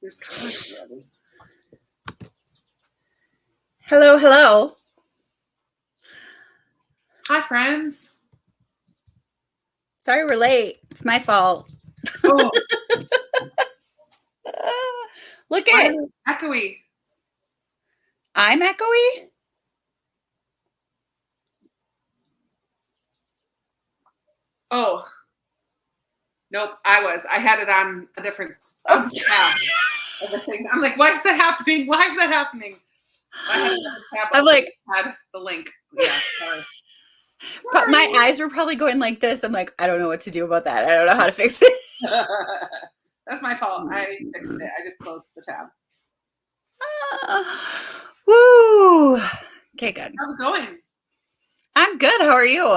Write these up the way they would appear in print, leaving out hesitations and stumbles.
There's comments already. Hello, hello. Hi, friends. Sorry we're late. It's my fault. Oh, Look why at is it echoey? I'm echoey? Oh. Nope, I had it on a different tab of the thing. I'm like, why is that happening? Why is that happening? I had it on the tab I'm like, had the link. Yeah, sorry. But my eyes were probably going like this. I'm like, I don't know what to do about that. I don't know how to fix it. That's my fault. I fixed it. I just closed the tab. Woo. Okay, good. How's it going? I'm good. How are you?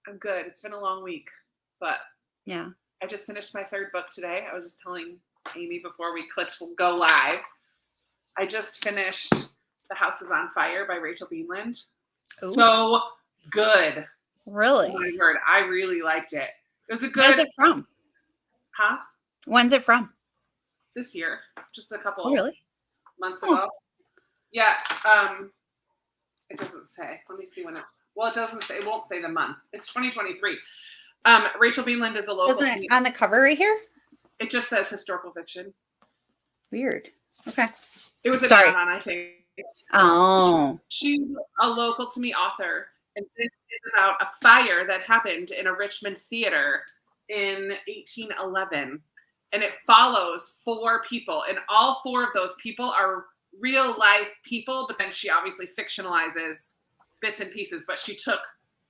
I'm good. It's been a long week, but yeah. I just finished my third book today. I was just telling Amy before we clicked go live. I just finished The House is on Fire by Rachel Beanland. Ooh. So good. Really? Oh my word. I really liked it. It was a good. When's it from? Huh? When's it from? This year. Just a couple months Oh. ago. Yeah. It doesn't say. Let me see when it's. Well, it doesn't say. It won't say the month. It's 2023. Rachel Beanland is a local. Isn't it on the cover right here? It just says historical fiction. Weird. Okay. It was an add-on, I think. Oh. She's a local to me author, and this is about a fire that happened in a Richmond theater in 1811, and it follows 4 people, and all 4 of those people are real life people, but then she obviously fictionalizes bits and pieces, but she took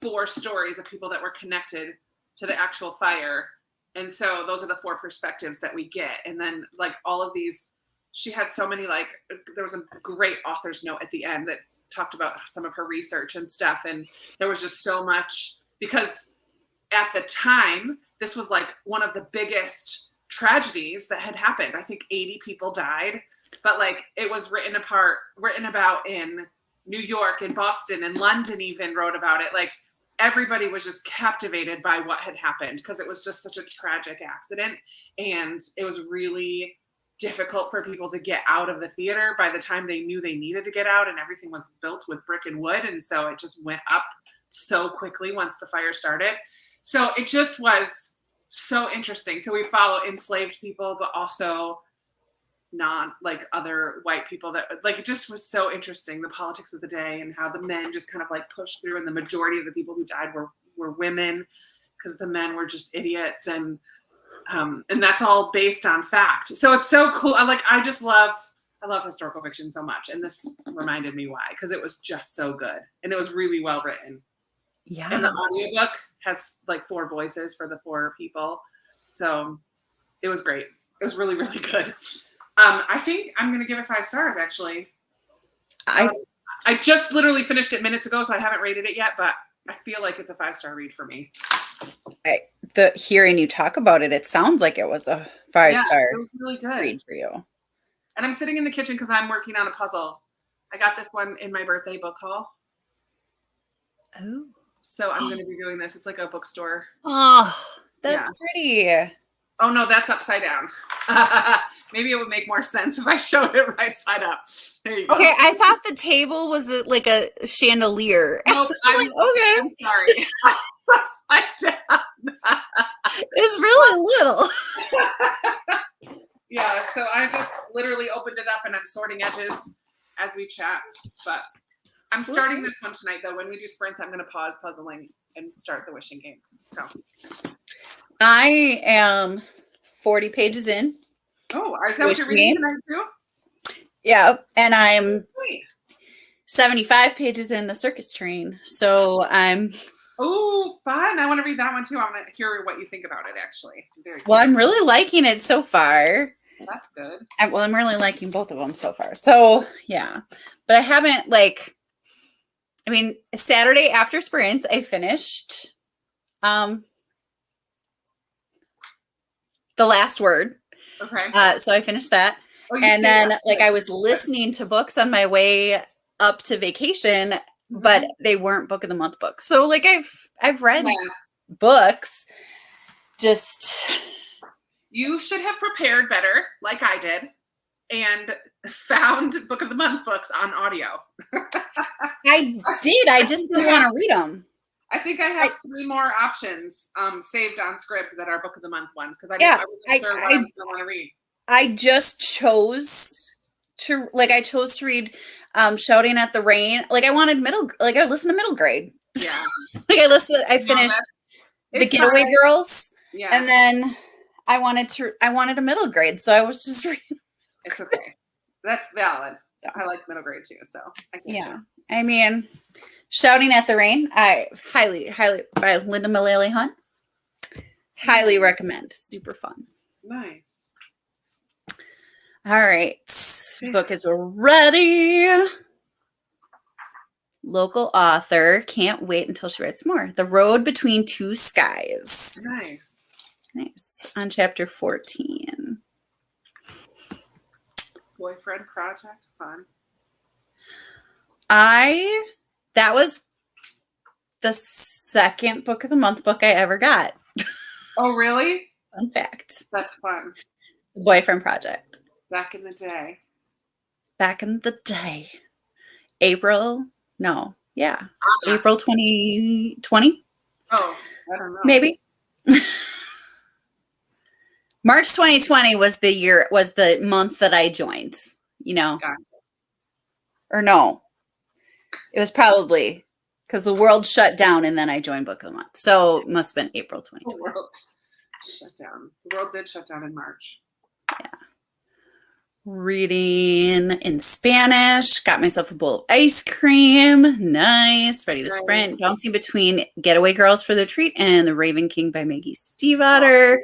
4 stories of people that were connected to the actual fire, and so those are the 4 perspectives that we get. And then like all of these, she had so many, like there was a great author's note at the end that talked about some of her research and stuff, and there was just so much, because at the time this was like one of the biggest tragedies that had happened. I think 80 people died, but like it was written about in New York and Boston and London even wrote about it. Like everybody was just captivated by what had happened because it was just such a tragic accident, and it was really difficult for people to get out of the theater by the time they knew they needed to get out, and everything was built with brick and wood, and so it just went up so quickly once the fire started. So it just was so interesting. So we follow enslaved people, but also non like other white people that like, it just was so interesting, the politics of the day and how the men just kind of like pushed through, and the majority of the people who died were women because the men were just idiots, and that's all based on fact. So it's so cool. I love historical fiction so much, and this reminded me why, because it was just so good and it was really well written. Yeah. And the audiobook has like 4 voices for the 4 people, so it was great. It was really, really good. I think I'm gonna give it 5 stars. Actually, I just literally finished it minutes ago, so I haven't rated it yet, but I feel like it's a 5-star read for me. The hearing you talk about it, it sounds like it was a 5-star. It was really good read for you. And I'm sitting in the kitchen because I'm working on a puzzle. I got this one in my birthday book haul. Oh. So I'm going to be doing this. It's like a bookstore. Oh, that's pretty. Oh, no, that's upside down. Maybe it would make more sense if I showed it right side up. There you go. Okay, I thought the table was like a chandelier. Nope, I'm sorry. It's upside down. It's really little. Yeah, so I just literally opened it up and I'm sorting edges as we chat. But I'm starting this one tonight, though. When we do sprints, I'm going to pause puzzling and start the wishing game. So I am 40 pages in. Oh, is that what you're reading tonight too? Yeah, and I'm 75 pages in The Circus Train. So I'm... Oh, fun. I want to read that one too. I want to hear what you think about it, actually. Well, I'm really liking it so far. That's good. I'm really liking both of them so far. So, yeah. But I haven't, Saturday after sprints, I finished The Last Word. Okay. So I finished that. And then, I was listening to books on my way up to vacation, but they weren't book of the month books. So, I've read books, just You should have prepared better, like I did, and found Book of the Month books on audio. I did. I just didn't want to read them. I think I have 3 more options saved on script that are Book of the Month ones because I wasn't sure what I was going to want to read. I just chose to read Shouting at the Rain. Like I listened to middle grade. Yeah. I finished The Getaway Girls. Yeah. And then I wanted a middle grade, so I was just reading. It's okay. That's valid. So. I like middle grade too, so I mean, Shouting at the Rain, I highly by Linda Mullally Hunt. Highly recommend. Super fun. Nice. All right. Book is ready. Local author. Can't wait until she writes more. The Road Between Two Skies. Nice. On chapter 14. Boyfriend project. Fun. That was the second Book of the Month book I ever got. Oh, really? Fun fact. That's fun. The Boyfriend Project. Back in the day. April 2020. Oh, I don't know. Maybe. March 2020 was the month that I joined, Gotcha. Or no. It was probably because the world shut down and then I joined Book of the Month. So it must have been April 2020. The world shut down. The world did shut down in March. Yeah. Reading in Spanish. Got myself a bowl of ice cream. Nice. Ready to sprint. Bouncing between Getaway Girls for the Treat and The Raven King by Maggie Stiefvater.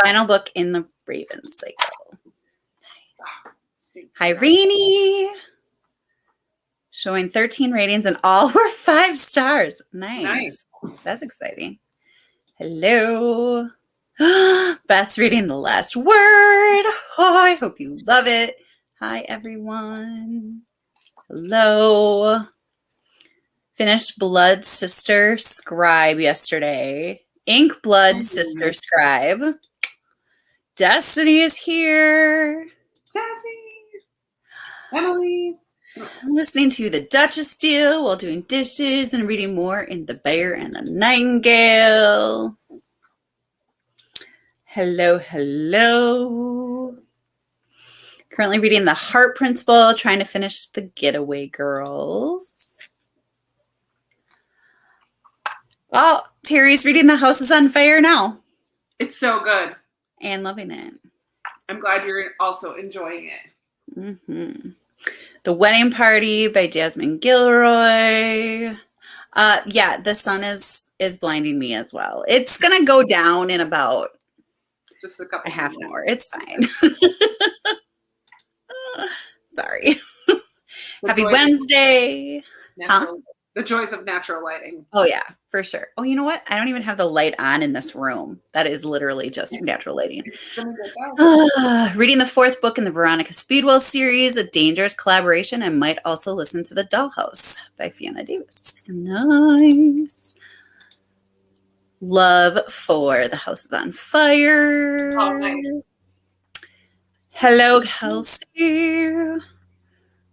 Final book in the Raven cycle. Hi, Rainy. Showing 13 ratings and all were 5 stars. Nice. That's exciting. Hello. Beth's reading The Last Word. Oh, I hope you love it. Hi, everyone. Hello. Finished Blood Sister Scribe yesterday. Ink Blood Sister Scribe. Destiny is here. Destiny. Emily. I'm listening to The Duchess Deal while doing dishes and reading more in The Bear and the Nightingale. Hello. Currently reading The Heart Principle, trying to finish The Getaway Girls. Oh, Terry's reading The House is on Fire now. It's so good. And loving it. I'm glad you're also enjoying it. Mm-hmm. The Wedding Party by Jasmine Gilroy. The sun is blinding me as well. It's going to go down in about just a half an hour. It's fine. Sorry. Happy Wednesday. The joys of natural lighting. Oh, yeah, for sure. Oh, you know what? I don't even have the light on in this room. That is literally just natural lighting. Reading the 4th book in the Veronica Speedwell series, A Dangerous Collaboration, and might also listen to The Dollhouse by Fiona Davis. Nice. Love for The House is on Fire. Oh, nice. Hello, Kelsey.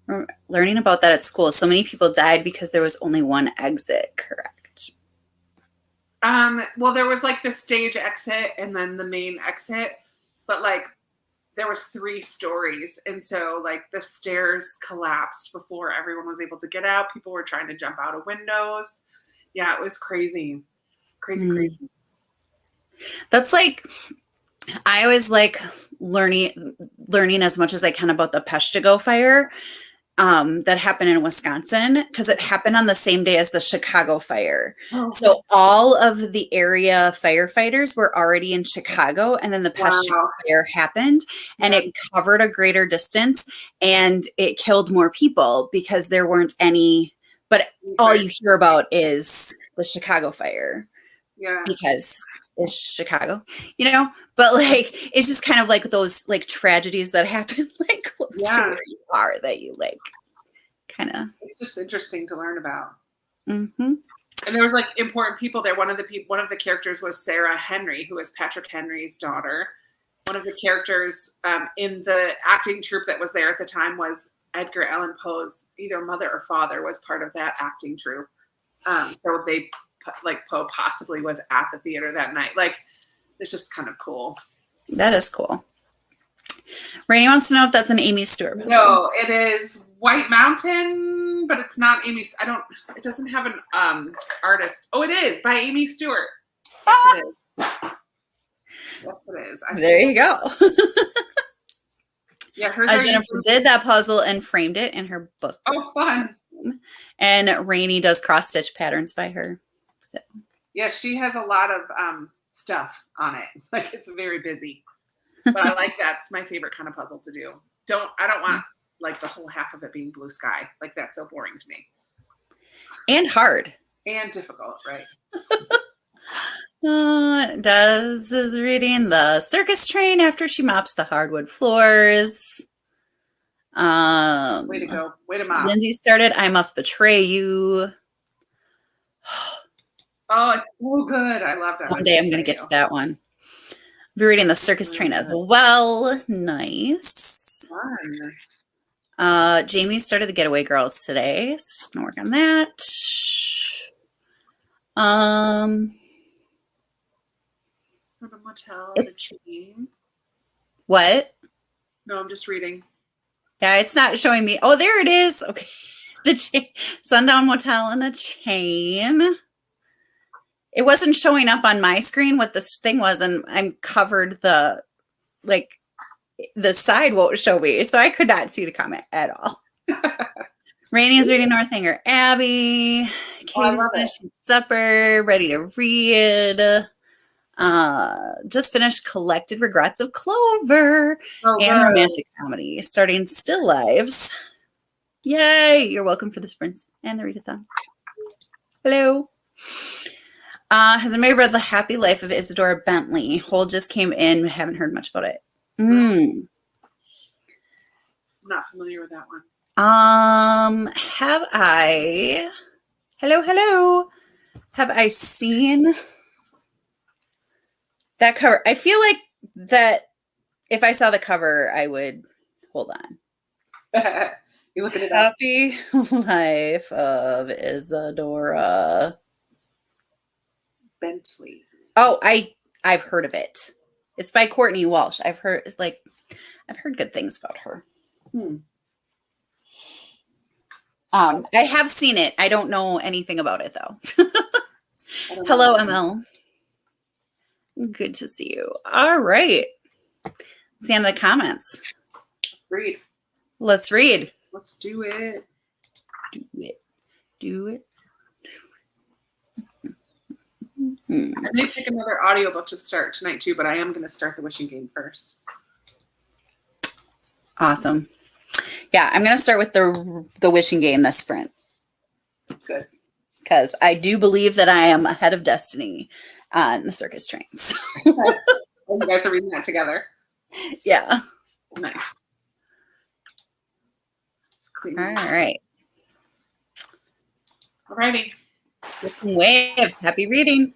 We're learning about that at school. So many people died because there was only one exit, correct? Well, there was like the stage exit and then the main exit, but like there was 3 stories. And so like the stairs collapsed before everyone was able to get out. People were trying to jump out of windows. Yeah, it was crazy. Crazy. That's like, I always like learning as much as I can about the Peshtigo fire. That happened in Wisconsin because it happened on the same day as the Chicago fire. Oh. So all of the area firefighters were already in Chicago, and then the Peshtigo fire happened, and it covered a greater distance, and it killed more people because there weren't any. But all you hear about is the Chicago fire. Yeah, because it's Chicago, but like, it's just kind of like those like tragedies that happen like close to where you are that you like kind of. It's just interesting to learn about. Mm-hmm. And there was like important people there. One of the characters was Sarah Henry, who was Patrick Henry's daughter. one of the characters in the acting troupe that was there at the time was Edgar Allan Poe's either mother or father was part of that acting troupe. So they like Poe possibly was at the theater that night. Like, it's just kind of cool. That is cool. Rainey wants to know if that's an Amy Stewart puzzle. No, it is White Mountain, but it's not Amy. It doesn't have an artist. Oh, it is by Amy Stewart. Yes, it is. Yes, it is. There you go. Yeah, her Jennifer did that puzzle and framed it in her book. Oh, fun. And Rainey does cross stitch patterns by her. So. Yeah, she has a lot of stuff on it. Like, it's very busy. But I like that. It's my favorite kind of puzzle to do. I don't want like the whole half of it being blue sky. Like, that's so boring to me. And hard. And difficult, right? Des is reading The Circus Train after she mops the hardwood floors. Way to go. Way to mop. Lindsay started I Must Betray You. Oh, it's so good. I love that. One day I'm going to get to that one. I'll be reading The Circus Train as well. Nice. Fun. Jamie started The Getaway Girls today. So just going to work on that. Sundown Motel, The Chain. What? No, I'm just reading. Yeah, it's not showing me. Oh, there it is. Okay. The chain, Sundown Motel and The Chain. It wasn't showing up on my screen what this thing was, and I'm covered the side won't show me, so I could not see the comment at all. Rainey is reading Northanger Abbey. Katie's finishing supper, ready to read. Just finished Collected Regrets of Clover and romantic comedy, starting Still Lives. Yay! You're welcome for the sprints and the readathon. Hello. Has anybody read The Happy Life of Isadora Bentley? Hole just came in. Haven't heard much about it. I'm not familiar with that one. Have I? Hello. Have I seen that cover? I feel like that if I saw the cover, I would hold on. You looking it up? Happy Life of Isadora Bentley. Oh, I've heard of it. It's by Courtney Walsh. I've heard good things about her. I have seen it. I don't know anything about it though. Hello, ML. Good to see you. All right. See in the comments. Read. Let's read. Let's do it. Do it. I may pick another audiobook to start tonight too, but I am going to start The Wishing Game first. Awesome. Yeah, I'm going to start with the Wishing Game this sprint. Good. Because I do believe that I am ahead of Destiny on the circus trains. Oh, you guys are reading that together? Yeah. Nice. All right. Alrighty. With some waves. Happy reading.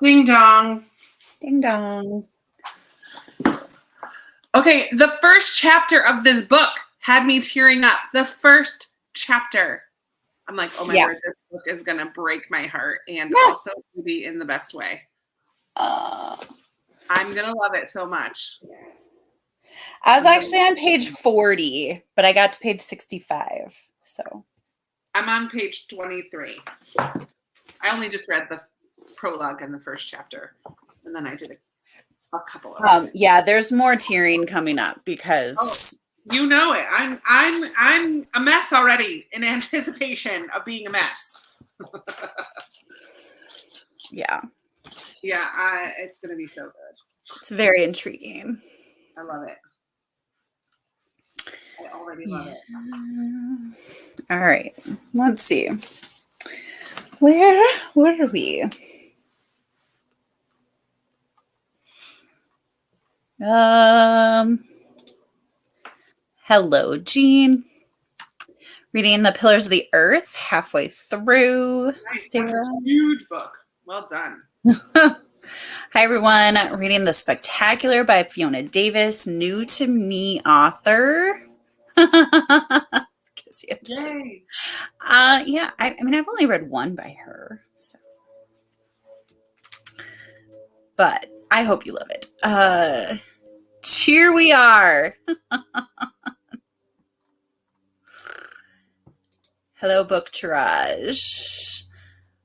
Ding dong. Ding dong. Okay, the first chapter of this book had me tearing up. The first chapter. I'm like, oh my word, this book is going to break my heart and also be in the best way. I'm going to love it so much. I was actually on page 40, but I got to page 65. So I'm on page 23. I only just read the prologue and the first chapter, and then I did a couple of yeah, there's more tearing coming up because you know it. I'm a mess already in anticipation of being a mess. Yeah, it's gonna be so good. It's very intriguing. I love it. I already love it. All right, let's see. Where are we? Hello, Jean. Reading The Pillars of the Earth, halfway through. Nice. That's a huge book. Well done. Hi, everyone. Reading The Spectacular by Fiona Davis, new to me author. Yay. Yeah, I mean, I've only read one by her. So. But I hope you love it. Cheer we are. Hello, Book Tourage.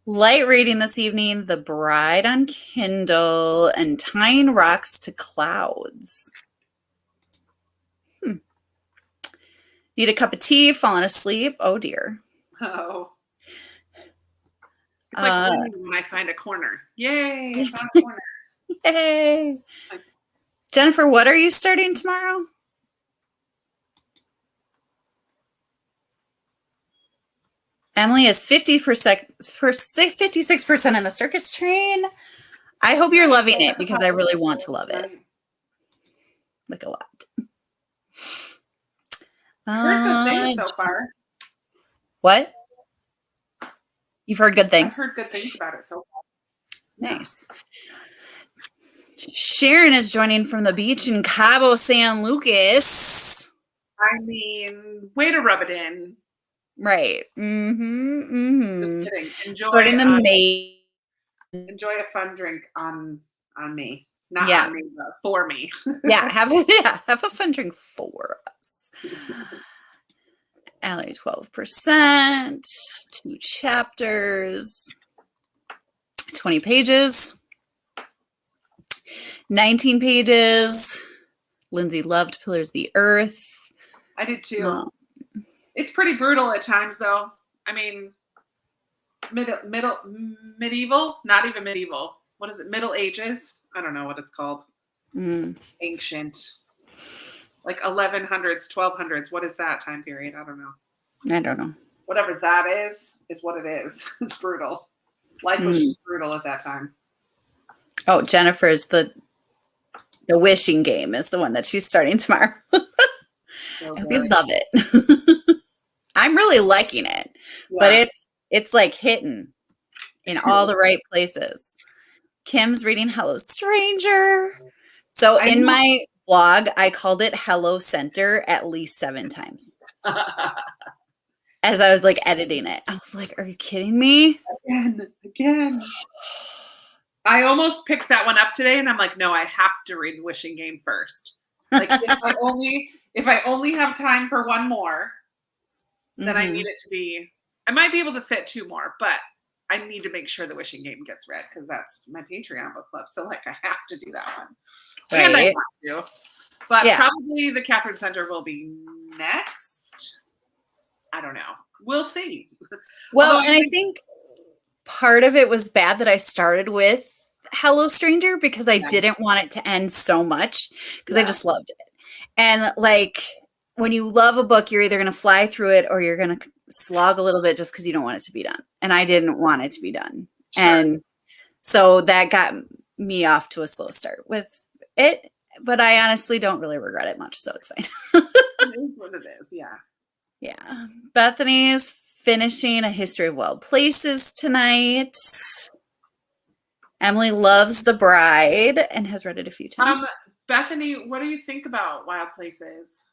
Light reading this evening, The Bride on Kindle and Tying Rocks to Clouds. Need a cup of tea, falling asleep. Oh, dear. Oh. It's like when I find a corner. Yay, I found a corner. Yay. Jennifer, what are you starting tomorrow? Emily is 56% in the circus train. I hope you're loving it because I really want to love it. Like a lot. I've heard good things so far. What? You've heard good things? I've heard good things about it so far. Nice. Sharon is joining from the beach in Cabo San Lucas. I mean, way to rub it in. Right. Mm-hmm. Just kidding. Enjoy Starting the May. Enjoy a fun drink on me. Not on me, but for me. Have a fun drink for us. Allie, 12%, 2 chapters, 20 pages, 19 pages. Lindsay loved Pillars of the Earth. I did too. It's pretty brutal at times, though. I mean, medieval, not even medieval. What is it? Middle Ages? I don't know what it's called. Ancient. Like 1100s, 1200s. What is that time period? I don't know. Whatever that is what it is. It's brutal. Life was just brutal at that time. Oh, Jennifer's the wishing game is the one that she's starting tomorrow. We love it. I'm really liking it, but it's like hitting in all the right places. Kim's reading Hello Stranger. So in my blog, I called it Hello Center at least 7 times. As I was like editing it, I was like, are you kidding me? Again. I almost picked that one up today and I'm like, no, I have to read Wishing Game first. Like if I only have time for one more, then I need it to be, I might be able to fit 2 more, but I need to make sure the Wishing Game gets read because that's my Patreon book club. So like I have to do that one. Right. And I want to. But probably the Catherine Center will be next. I don't know. We'll see. Well, and I think part of it was bad that I started with Hello Stranger because I didn't want it to end so much because I just loved it. And like when you love a book, you're either going to fly through it or you're going to slog a little bit just because you don't want it to be done. And I didn't want it to be done. Sure. And so that got me off to a slow start with it. But I honestly don't really regret it much. So it's fine. It is what it is. Yeah. Yeah. Bethany's finishing A History of Wild Places tonight. Emily loves The Bride and has read it a few times. Bethany, what do you think about Wild Places?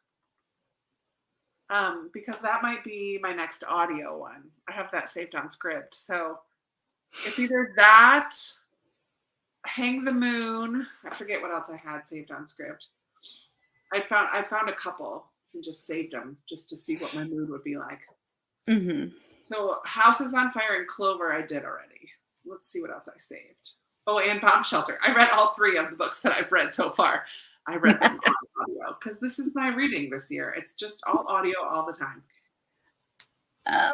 Because that might be my next audio one. I have that saved on script. So it's either that, Hang the Moon. I forget what else I had saved on script. I found a couple and just saved them just to see what my mood would be like. Mm-hmm. So Houses on Fire and Clover I did already. So let's see what else I saved. Oh, and Bomb Shelter. I read all 3 of the books that I've read so far. I read them on audio because this is my reading this year. It's just all audio all the time. I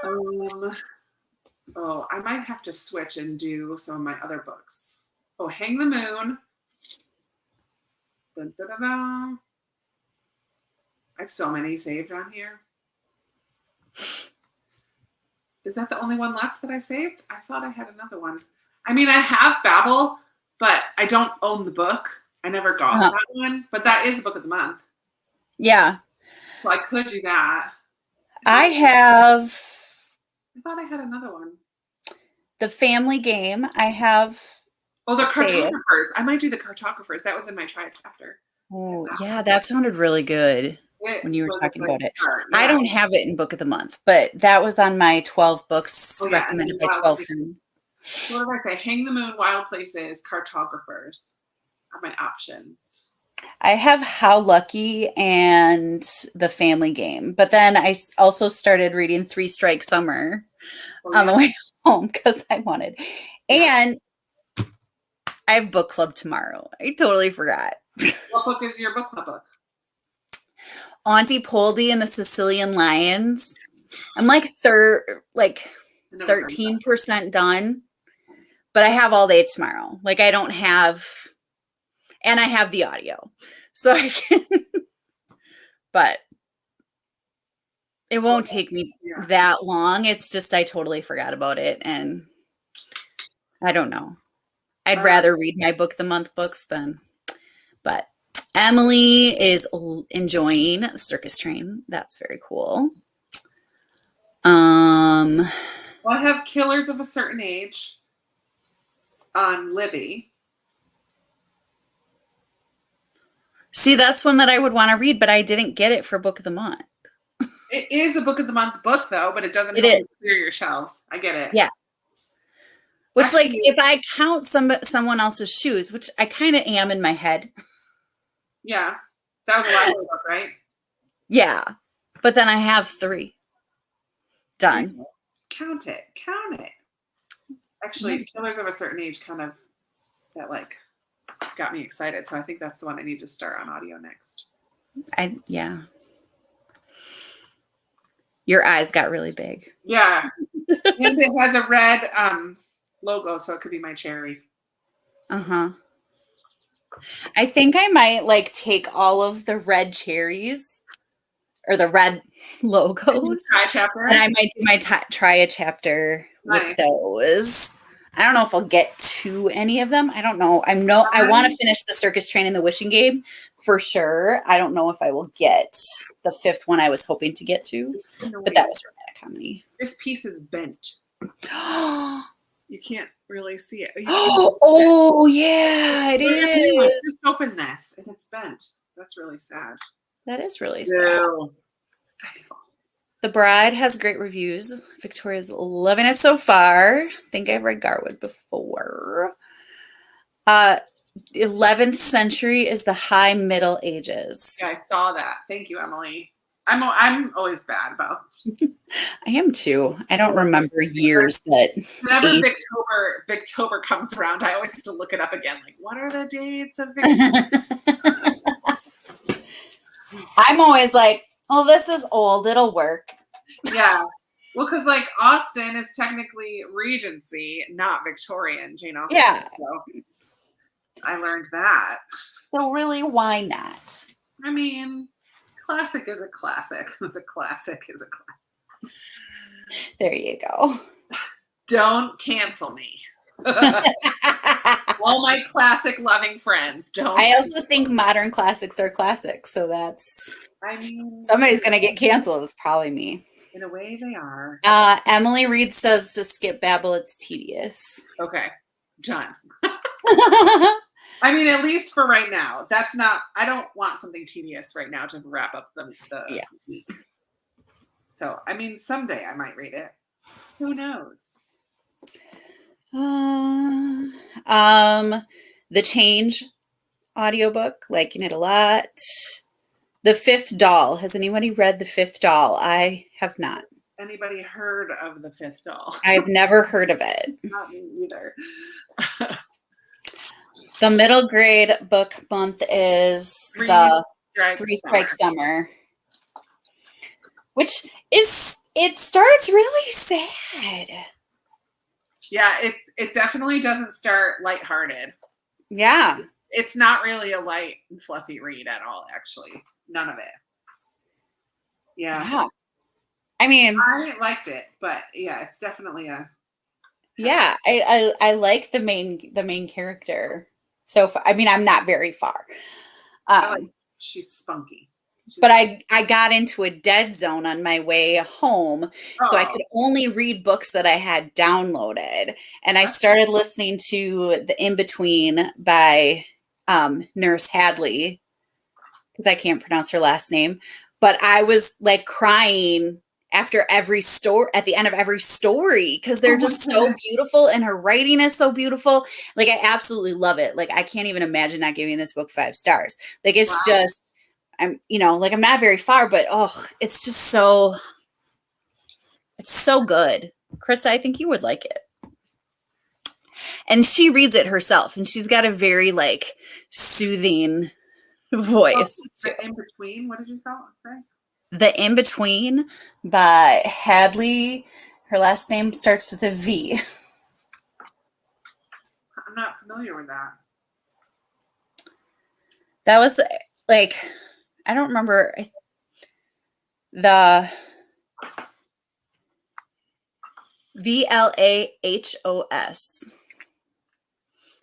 might have to switch and do some of my other books. Oh, Hang the Moon. Dun, dun, dun, dun. I have so many saved on here. Is that the only one left that I saved? I thought I had another one. I mean, I have Babel, but I don't own the book. I never got that one, but that is a book of the month. Yeah. So I could do that. I thought I had another one. The Family Game. I have. Oh, the Cartographers. I might do the Cartographers. That was in my tribe chapter. Oh, yeah, that sounded really good when you were talking about it. Yeah. I don't have it in Book of the Month, but that was on my 12 books recommended by 12 friends. So what did I say? Hang the Moon, Wild Places, Cartographers are my options. I have How Lucky and The Family Game, but then I also started reading 3 Strike Summer on the way home because I wanted. And I have book club tomorrow. I totally forgot. What book is your book club book? Auntie Poldy and the Sicilian Lions. I'm like 13% done, but I have all day tomorrow. Like I don't have, and I have the audio, so I can. But it won't take me that long. It's just I totally forgot about it, and I don't know. I'd rather read my book of the month books than, but Emily is enjoying Circus Train. That's very cool. Well, I have Killers of a Certain Age on Libby. See, that's one that I would want to read, but I didn't get it for book of the month. It is a book of the month book, though, but it doesn't help clear your shelves. I get it. Yeah. Which, actually, like, if I count someone else's shoes, which I kind of am in my head. Yeah. That was a library book, right? Yeah. But then I have 3 done. Count it. Actually, Killers of a Certain Age kind of got me excited. So I think that's the one I need to start on audio next. Yeah. Your eyes got really big. Yeah. And it has a red logo, so it could be my cherry. Uh-huh. I think I might take all of the red cherries or the red logos. Try a chapter. And I might do my try a chapter with those. I don't know if I'll get to any of them. I don't know. I want to finish the Circus Train and the Wishing Game for sure. I don't know if I will get the 5th one I was hoping to get to, but that was romantic comedy. This piece is bent. You can't really see it. Oh, yeah, it is. Just open this and it's bent. That's really sad. That is really sad. The Bride has great reviews. Victoria's loving it so far. I think I've read Garwood before. 11th century is the High Middle Ages. Yeah, I saw that. Thank you, Emily. I'm always bad about. I am too. I don't remember years that. Whenever Victober comes around, I always have to look it up again. Like, what are the dates of Victober? I'm always like, oh, this is old. It'll work. Yeah. Well, because Austin is technically Regency, not Victorian, Jane Austen. Yeah. So I learned that. So really, why not? I mean, classic is a classic. A classic is a classic. There you go. Don't cancel me. All my classic loving friends don't. I also think modern classics are classics, so that's. I mean, somebody's gonna get canceled. It's probably me. In a way, they are. Emily Reed says to skip Babel. It's tedious. Okay, done. I mean, at least for right now. That's not. I don't want something tedious right now to wrap up the Yeah. week. So, I mean, someday I might read it. Who knows? The Change audiobook, liking it a lot. The Fifth Doll. Has anybody read The Fifth Doll? I have not. Has anybody heard of The Fifth Doll? I've never heard of it. Not me either. The middle grade book month is the Three Strike Summer, which is, it starts really sad. Yeah, it definitely doesn't start lighthearted. Yeah. It's not really a light and fluffy read at all, actually. None of it. Yeah. I mean, I liked it, but yeah, it's definitely a. Yeah, I like the main character. So I mean, I'm not very far. She's spunky. But I got into a dead zone on my way home. So I could only read books that I had downloaded. And I started listening to The In-Between by Nurse Hadley, because I can't pronounce her last name. But I was like crying after every story, at the end of every story, because they're just so beautiful, and her writing is so beautiful. Like, I absolutely love it. Like, I can't even imagine not giving this book 5 stars. Like, it's just, I'm not very far, but it's just so, it's so good. Krista, I think you would like it. And she reads it herself, and she's got a very like soothing voice. The In-Between, what did you call it? Sorry? The In-Between by Hadley. Her last name starts with a V. I'm not familiar with that. That was like, I don't remember the VLAHOS.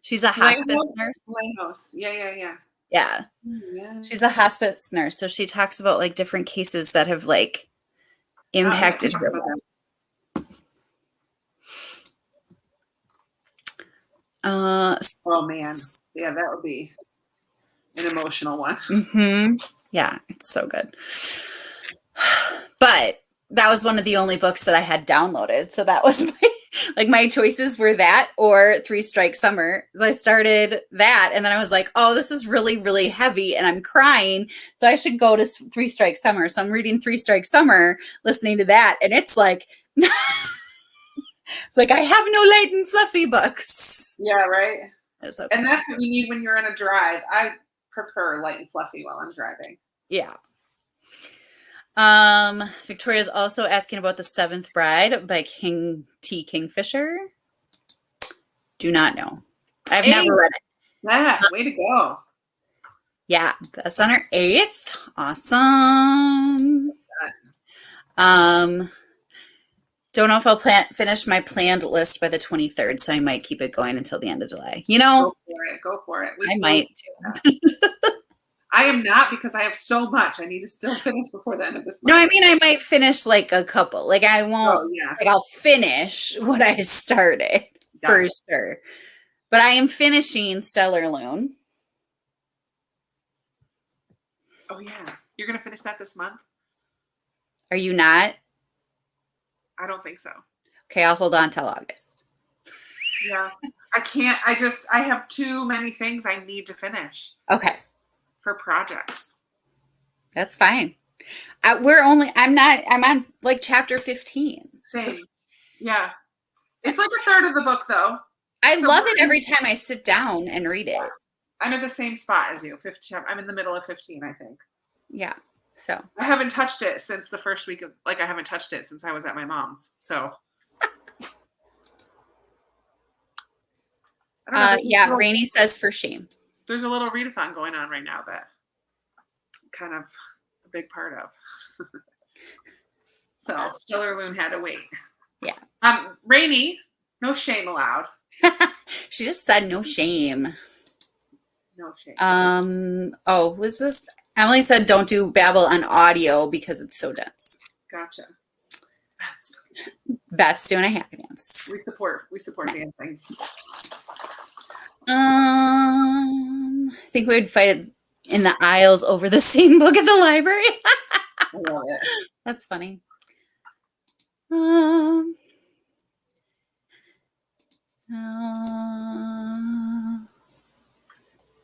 She's a hospice nurse. Lighthouse. Yeah. Yeah. She's a hospice nurse. So she talks about like different cases that have like impacted her life. Oh man. Yeah, that would be an emotional one. Mm-hmm. Yeah, it's so good. But that was one of the only books that I had downloaded. So that was my choices were that or Three Strike Summer. So I started that, and then I was like, oh, this is really, really heavy and I'm crying. So I should go to Three Strike Summer. So I'm reading Three Strike Summer, listening to that. And it's like, it's like, I have no light and fluffy books. Yeah, right. Okay. And that's what you need when you're in a drive. I prefer light and fluffy while I'm driving. Yeah. Victoria's also asking about The Seventh Bride by King T. Kingfisher. Do not know. I've never read it. Yeah, way to go. Yeah, that's on our 8th. Awesome. Don't know if I'll finish my planned list by the 23rd, so I might keep it going until the end of July. Go for it. I might too. I am not, because I have so much I need to still finish before the end of this month. No, I mean, I might finish like a couple. Like, I won't. Oh, yeah. Like, I'll finish what I started for sure. But I am finishing Stellar Loon. Oh yeah, you're gonna finish that this month? Are you not? I don't think so. Okay, I'll hold on till August. Yeah, I can't. I have too many things I need to finish. Okay. For projects. That's fine. I'm on like chapter 15. Same. Yeah. It's like a third of the book though. I love it every time I sit down and read it. I'm in the same spot as you. 15. I'm in the middle of 15, I think. Yeah. So I haven't touched it since the first week of, I haven't touched it since I was at my mom's. So yeah, Rainey says for shame. There's a little readathon going on right now that I'm kind of a big part of. So Stellar Loon had to wait. Yeah. Rainey, no shame allowed. She just said no shame. No shame. Oh, was this? Emily said don't do Babel on audio because it's so dense. Gotcha. Beth's doing a happy dance. We support dancing. I think we'd fight in the aisles over the same book at the library. I love it. That's funny. Um,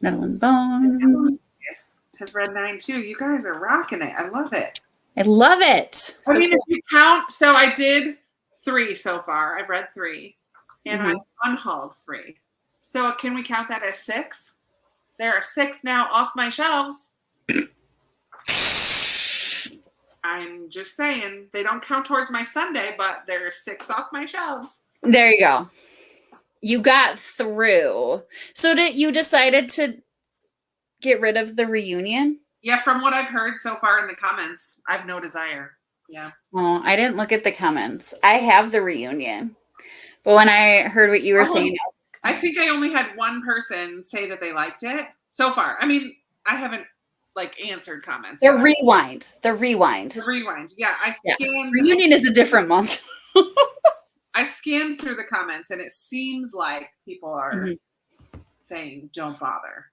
Netherland Bone. Has read 9 too. You guys are rocking it. I love it. I love it. I mean, if you count, so I did 3 so far. I've read 3, and I've unhauled 3. So can we count that as 6? There are 6 now off my shelves. I'm just saying they don't count towards my Sunday, but there are 6 off my shelves. There you go. You got through. So you decided to get rid of the reunion? Yeah, from what I've heard so far in the comments, I have no desire. Yeah. Oh, I didn't look at the comments. I have the reunion. But when I heard what you were saying, I think I only had one person say that they liked it so far. I mean, I haven't answered comments. The rewind. Yeah, I scanned. Reunion is a different month. I scanned through the comments, and it seems like people are saying, "Don't bother."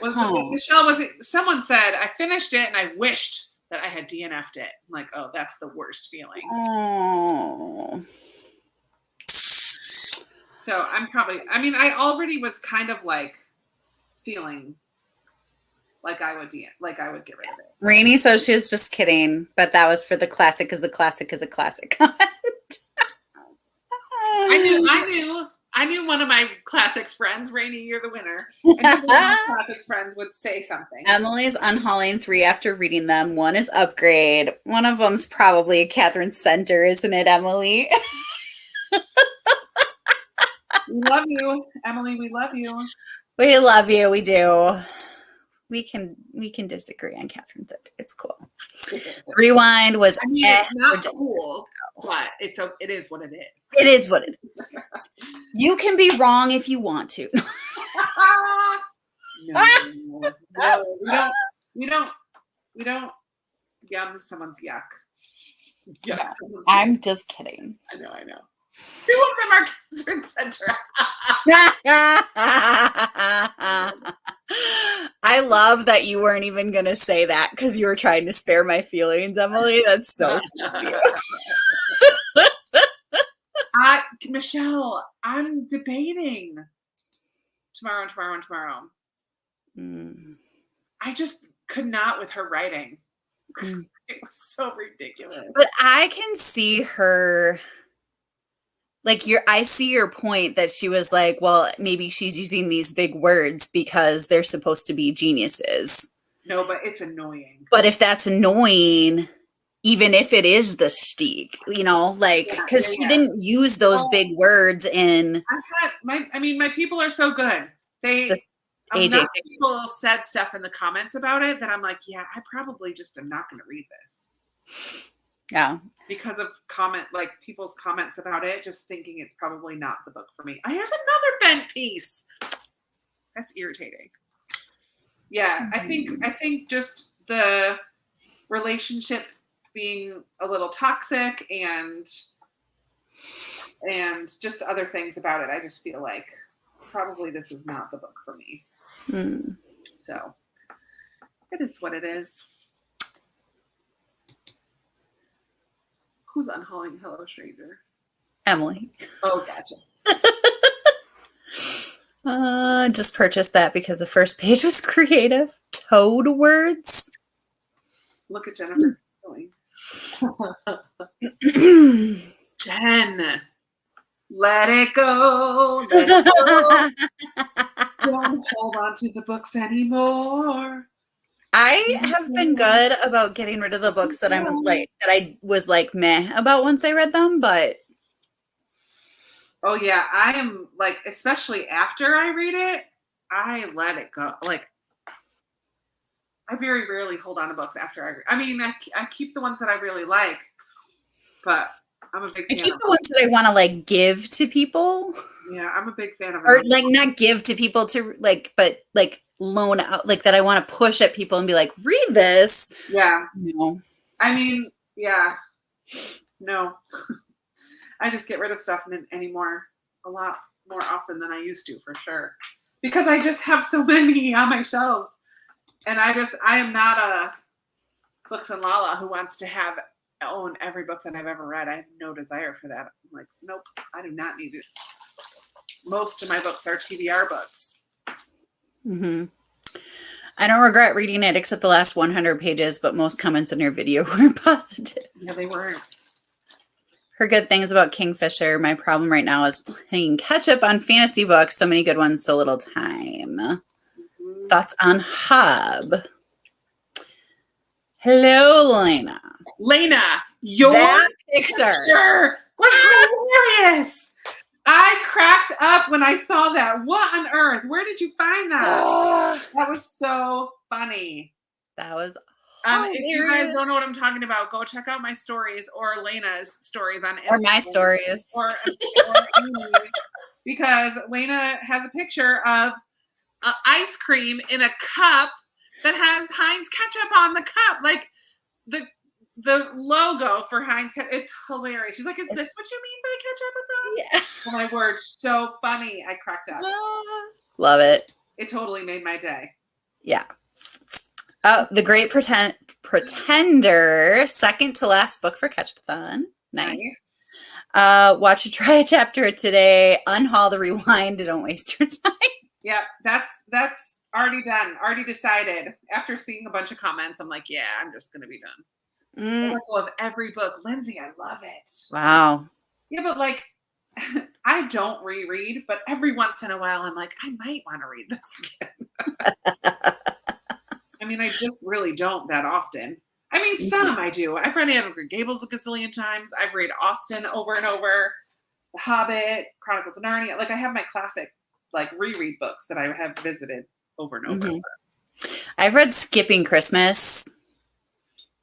Michelle someone said, "I finished it, and I wished that I had DNF'd it." I'm like, "Oh, that's the worst feeling." Oh. So I'm probably. I mean, I already was kind of feeling like I would get rid of it. Rainey says she was just kidding, but that was for the classic is a classic is a classic. I knew one of my classics friends, Rainey, you're the winner. And one of my classics friends would say something. Emily's unhauling 3 after reading them. 1 is Upgrade. One of them's probably a Catherine Center, isn't it, Emily? We love you, Emily. We love you. We love you. We do. We can disagree on Catherine Center. It's cool. Rewind was it's not cool, but it is what it is. It is what it is. You can be wrong if you want to. No, we don't yum someone's yuck. Yeah, I'm just kidding. I know. 2 of them are Catherine Center. I love that you weren't even going to say that because you were trying to spare my feelings, Emily. That's so sweet. Michelle, I'm debating tomorrow. I just could not with her writing. It was so ridiculous. But I can see her. I see your point that she was like, well, maybe she's using these big words because they're supposed to be geniuses. No, but it's annoying. But if that's annoying, even if it is the steak, because she didn't use those big words in. My people are so good. Enough people said stuff in the comments about it that I'm like, yeah, I probably just am not going to read this. Yeah. Because of people's comments about it, just thinking it's probably not the book for me. Here's another bent piece. That's irritating. Yeah, I think just the relationship being a little toxic and just other things about it. I just feel like probably this is not the book for me. So it is what it is. Who's unhauling Hello Stranger? Emily. Oh, gotcha. Just purchased that because the first page was creative. Toad words. Look at Jennifer. Jen, let it go. Don't hold on to the books anymore. I have been good about getting rid of the books that I was meh about once I read them, but oh yeah, I am especially after I read it, I let it go. I very rarely hold on to books after I read. I mean, I keep the ones that I really like, but I'm a big fan. I keep the ones that I want to give to people. Yeah, I'm a big fan of or not give to people to but loan out that I want to push at people and be like, read this. Yeah. No. I mean, yeah. No. I just get rid of stuff anymore a lot more often than I used to, for sure. Because I just have so many on my shelves. And I am not a Books and Lala who wants to own every book that I've ever read. I have no desire for that. I'm like, nope, I do not need it. Most of my books are TBR books. Mm-hmm. I don't regret reading it except the last 100 pages, but most comments in your video were positive. Yeah, they weren't. Heard good things about Kingfisher. My problem right now is playing catch up on fantasy books. So many good ones, so little time. Mm-hmm. Thoughts on Hub? Hello, Lena. Lena, your that picture was hilarious. I cracked up when I saw that. What on earth? Where did you find that? That was so funny. That was if you guys don't know what I'm talking about, go check out my stories or Lena's stories on Instagram. Or my stories. Or Amy, because Lena has a picture of ice cream in a cup that has Heinz ketchup on the cup. Like the logo for Heinz ketchup. It's hilarious. She's like, is this what you mean by Ketchupathon? Yeah. Oh my word. So funny. I cracked up. Love it. It totally made my day. Yeah. Oh, The Great Pretender, second to last book for Ketchupathon. Nice. Watch it, try a chapter today. Unhaul the rewind. Don't waste your time. Yeah, that's already done. Already decided. After seeing a bunch of comments, I'm like, yeah, I'm just gonna be done. I love every book. Lindsay, I love it. Wow. Yeah, but like I don't reread, but every once in a while I'm like, I might want to read this again. I mean, I just really don't that often. I mean, some I do. I've read Anne of Green Gables a gazillion times. I've read Austen over and over. The Hobbit, Chronicles of Narnia. Like I have my classic like reread books that I have visited over and over. I've read Skipping Christmas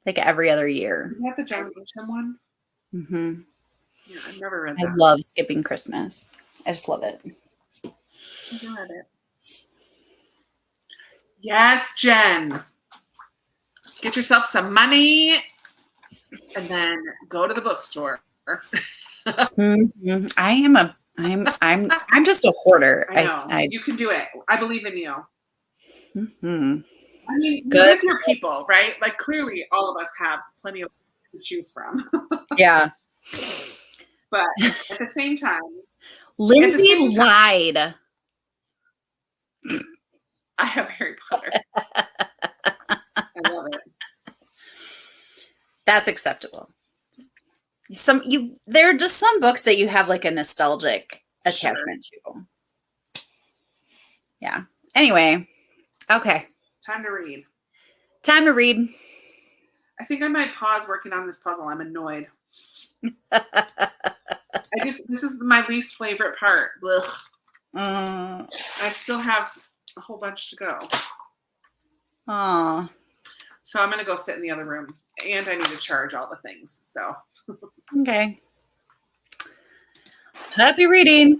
like every other year. You have the John Grisham one? Mm-hmm. Yeah, I've never read that. I love Skipping Christmas. I just love it. I've read it. Yes, Jen. Get yourself some money and then go to the bookstore. Mm-hmm. I'm just a hoarder. I know. You can do it. I believe in you. Mm-hmm. I mean, good with your people, right? Like clearly all of us have plenty of to choose from. Yeah. But at the same time, Lindsay lied. I have Harry Potter. I love it. That's acceptable. There are just some books that you have like a nostalgic attachment to. Yeah. Anyway. Okay. Time to read. I think I might pause working on this puzzle. I'm annoyed. This is my least favorite part. I still have a whole bunch to go. Aw. So I'm going to go sit in the other room. And I need to charge all the things. So. Okay. Happy reading.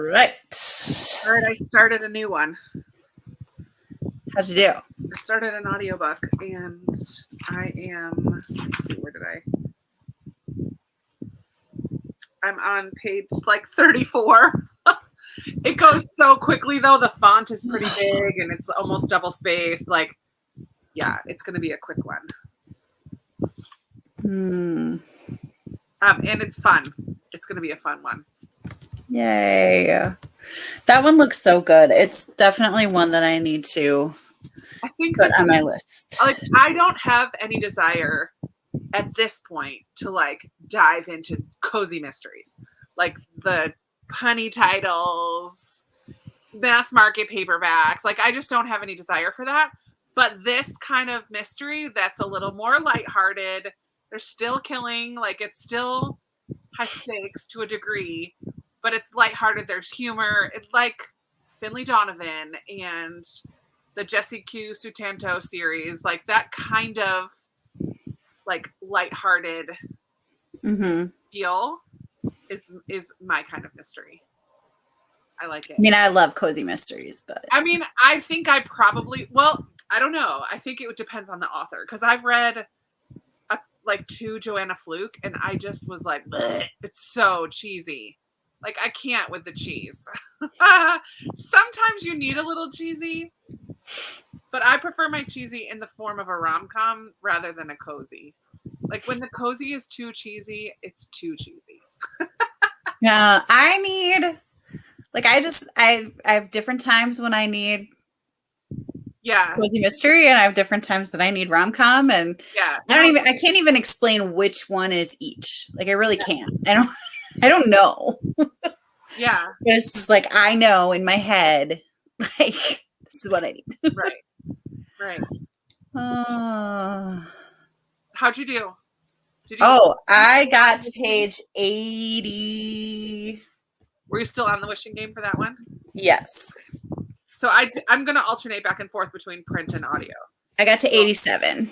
right. All right, I started a new one. How'd you do? I started an audiobook, and I am, let's see, where did I'm on page like 34. It goes so quickly, though. The font is pretty big, and it's almost double spaced. Like, yeah, it's going to be a quick one. And it's fun. It's going to be a fun one. Yay. That one looks so good. It's definitely one that I need to put on my list. Like, I don't have any desire at this point to like dive into cozy mysteries. Like the punny titles, mass market paperbacks. Like, I just don't have any desire for that. But this kind of mystery that's a little more lighthearted, they're still killing, like it's still high stakes to a degree, but it's lighthearted. There's humor. It's like Finley Donovan and the Jesse Q. Sutanto series, like that kind of like lighthearted feel is my kind of mystery. I like it. I mean, I love cozy mysteries, but I mean, I think I probably, well, I don't know. I think it depends on the author, because I've read like 2 Joanna Fluke, and I just was like, bleh, it's so cheesy. Like, I can't with the cheese. Sometimes you need a little cheesy, but I prefer my cheesy in the form of a rom-com rather than a cozy. Like, when the cozy is too cheesy, it's too cheesy. yeah, I need, like, I have different times when I need cozy mystery, and I have different times that I need rom-com, and I can't even explain which one is each. Like, I really can't. I don't know. Yeah. It's just like, I know in my head, like, this is what I need. Right. How'd you do? I got to page 80. Were you still on the wishing game for that one? Yes. So I'm going to alternate back and forth between print and audio. I got to 87.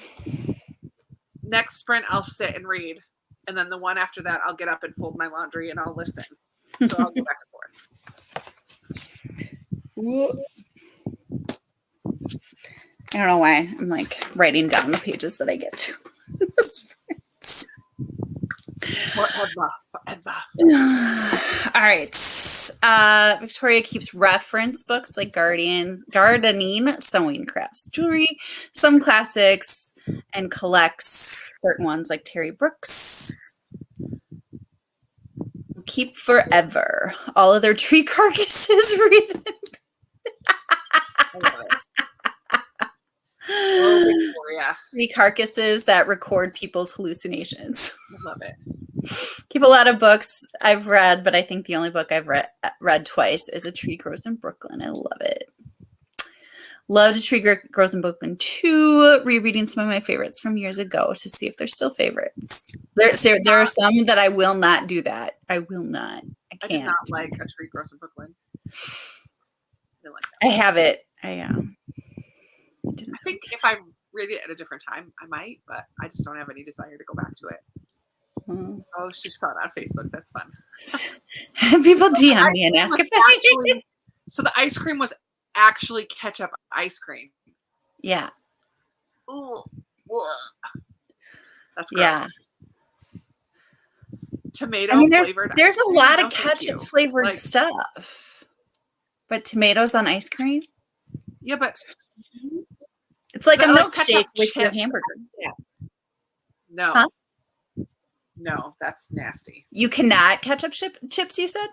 Next sprint, I'll sit and read. And then the one after that, I'll get up and fold my laundry and I'll listen. So I'll go back and forth. I don't know why I'm like writing down the pages that I get to. Forever. All right. Victoria keeps reference books like gardening, sewing crafts, jewelry, some classics, and collects certain ones like Terry Brooks. Keep forever. All of their tree carcasses written. I love it. Oh, Victoria. Tree carcasses that record people's hallucinations. I love it. Keep a lot of books I've read, but I think the only book I've read twice is A Tree Grows in Brooklyn. I love it. Loved A Tree Grows in Brooklyn 2. Rereading some of my favorites from years ago to see if they're still favorites. There are some that I will not do that. I will not. I can't. I did not like A Tree Grows in Brooklyn. I have it. I think if I read it at a different time, I might, but I just don't have any desire to go back to it. Oh, she saw it on Facebook. That's fun. People DM me and ask if actually, so the ice cream was actually ketchup ice cream. Yeah. Ooh. That's gross. Yeah. Tomato flavored. There's a lot of ketchup flavored stuff. But tomatoes on ice cream? Yeah, but it's like a milkshake with your hamburger. Yeah. No. Huh? No, that's nasty. You cannot ketchup chips, you said?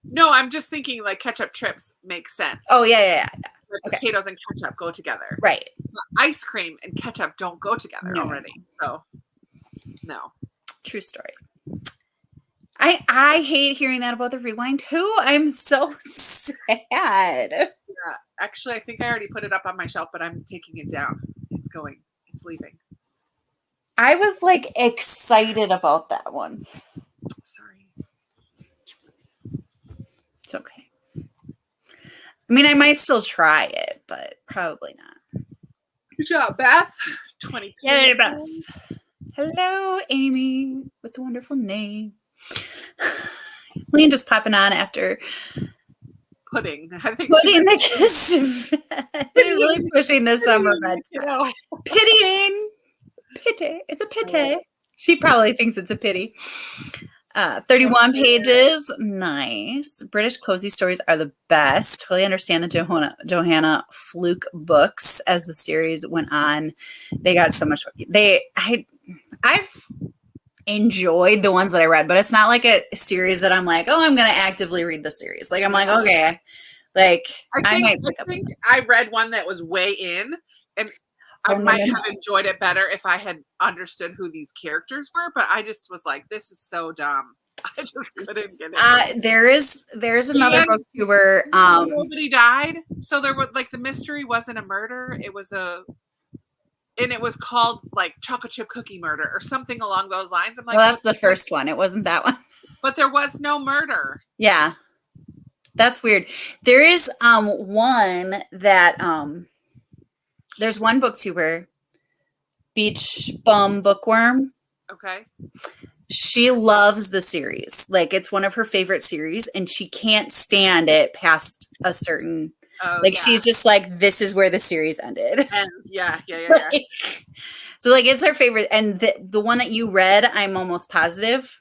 No, I'm just thinking like ketchup chips make sense. Oh, yeah. Okay. Potatoes and ketchup go together. Right. But ice cream and ketchup don't go together already. So, no. True story. I hate hearing that about the rewind too. I'm so sad. Yeah. Actually, I think I already put it up on my shelf, but I'm taking it down. It's leaving. I was like excited about that one. Sorry. It's okay. I mean, I might still try it, but probably not. Good job, Beth. 20. Yay, Beth. Hello, Amy, with the wonderful name. Lean just popping on after pudding. I think Putting the kids to bed. Really pushing the summer bedtime. You know. Pitying. Pity. It's a pity. She probably thinks it's a pity. 31 pages. Nice. British cozy stories are the best. Totally understand the Johanna Fluke books as the series went on. They got so much. I've enjoyed the ones that I read, but it's not like a series that I'm like, oh, I'm going to actively read the series. Like, I'm like, okay. Like, I think I read one that was way in, and I might have enjoyed it better if I had understood who these characters were, but I just was like, this is so dumb. I just couldn't get it. There's another book too where nobody died. So there was like the mystery wasn't a murder, it was called like chocolate chip cookie murder or something along those lines. I'm like, well, that's the first one. It wasn't that one. But there was no murder. Yeah. That's weird. There is one that there's one book too where Beach Bum Bookworm. Okay. She loves the series. Like it's one of her favorite series and she can't stand it past a certain she's just like, this is where the series ended. Ends. Yeah. So like it's her favorite. And the one that you read, I'm almost positive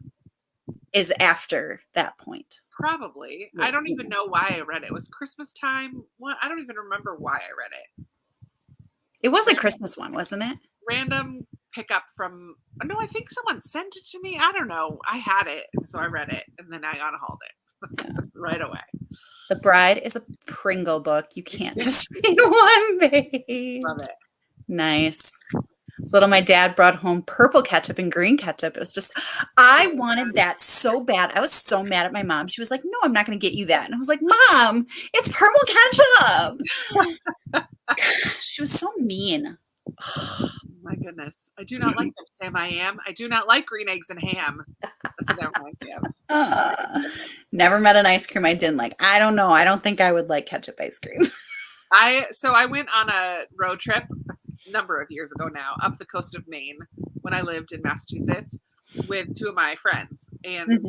is after that point. Probably. I don't even know why I read it. It was Christmas time. What? I don't even remember why I read it. It was a Christmas one, wasn't it? Random pickup from. No, I think someone sent it to me. I don't know. I had it, so I read it, and then I unhauled it right away. The Bride is a Pringle book. You can't just read one, babe. Love it. Nice. Little, my dad brought home purple ketchup and green ketchup. It was just, I wanted that so bad. I was so mad at my mom. She was like, no, I'm not going to get you that. And I was like, Mom, it's purple ketchup. She was so mean. Oh, my goodness. I do not like them, Sam. I am. I do not like green eggs and ham. That's what that reminds me of. Never met an ice cream I didn't like. I don't know. I don't think I would like ketchup ice cream. I went on a road trip number of years ago now up the coast of Maine when I lived in Massachusetts with two of my friends, and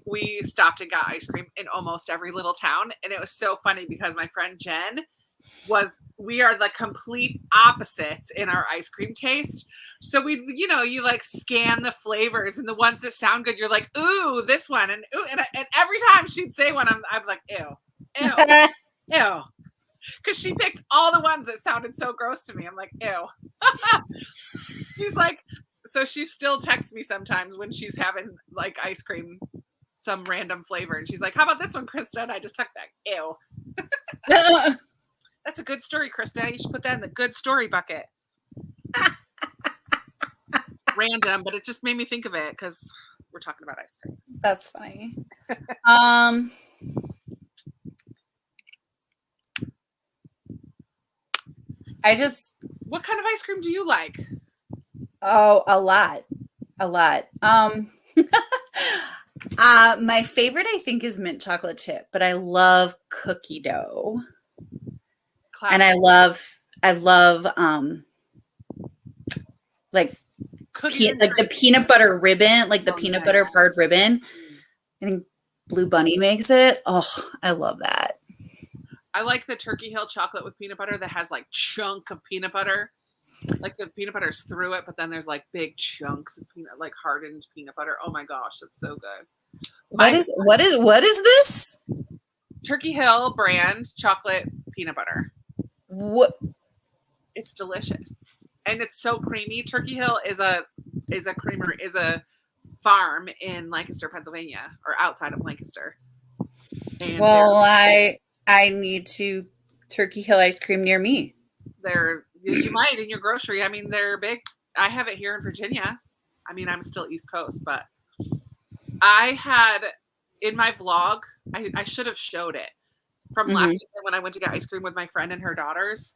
we stopped and got ice cream in almost every little town. And it was so funny because my friend Jen we are the complete opposites in our ice cream taste. So you like scan the flavors and the ones that sound good, you're like, ooh, this one, and ooh, and every time she'd say one, I'm like, ew because she picked all the ones that sounded so gross to me. I'm like, ew. She's like, so she still texts me sometimes when she's having like ice cream, some random flavor, and she's like, how about this one, Krista? And I just tuck back, ew. That's a good story, Krista. You should put that in the good story bucket. Random, but it just made me think of it because we're talking about ice cream. That's funny. What kind of ice cream do you like? Oh, a lot. My favorite, I think, is mint chocolate chip, but I love cookie dough. Classic. And I love like the peanut butter ribbon, like the peanut butter hard ribbon. I think Blue Bunny makes it. Oh, I love that. I like the Turkey Hill chocolate with peanut butter that has like chunk of peanut butter. Like the peanut butter's through it, but then there's like big chunks of peanut, like hardened peanut butter. Oh my gosh, that's so good. What is this? Turkey Hill brand chocolate peanut butter. What? It's delicious. And it's so creamy. Turkey Hill is a farm in Lancaster, Pennsylvania, or outside of Lancaster. And I need to Turkey Hill ice cream near me. You might in your grocery. I mean, they're big. I have it here in Virginia. I mean, I'm still East Coast, but I had in my vlog, I should have showed it from last weekend when I went to get ice cream with my friend and her daughters.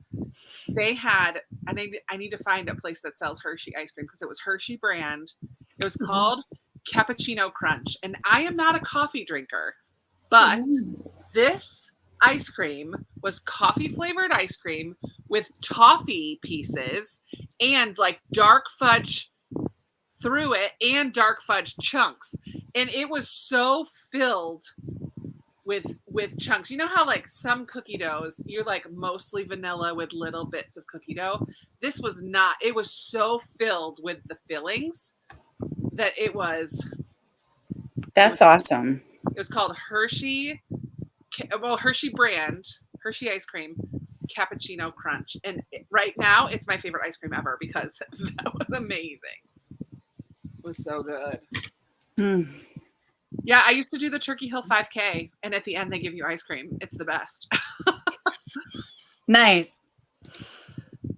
They had, and I need to find a place that sells Hershey ice cream because it was Hershey brand. It was called Cappuccino Crunch. And I am not a coffee drinker, but this ice cream was coffee flavored ice cream with toffee pieces and like dark fudge through it and dark fudge chunks. And it was so filled with chunks. You know how like some cookie doughs, you're like mostly vanilla with little bits of cookie dough. This was not. It was so filled with the fillings that it was. That's awesome. It was called Hershey. Well, Hershey brand, Hershey ice cream, cappuccino crunch, and right now it's my favorite ice cream ever because that was amazing. It was so good. Yeah, I used to do the Turkey Hill 5K, and at the end they give you ice cream. It's the best. Nice.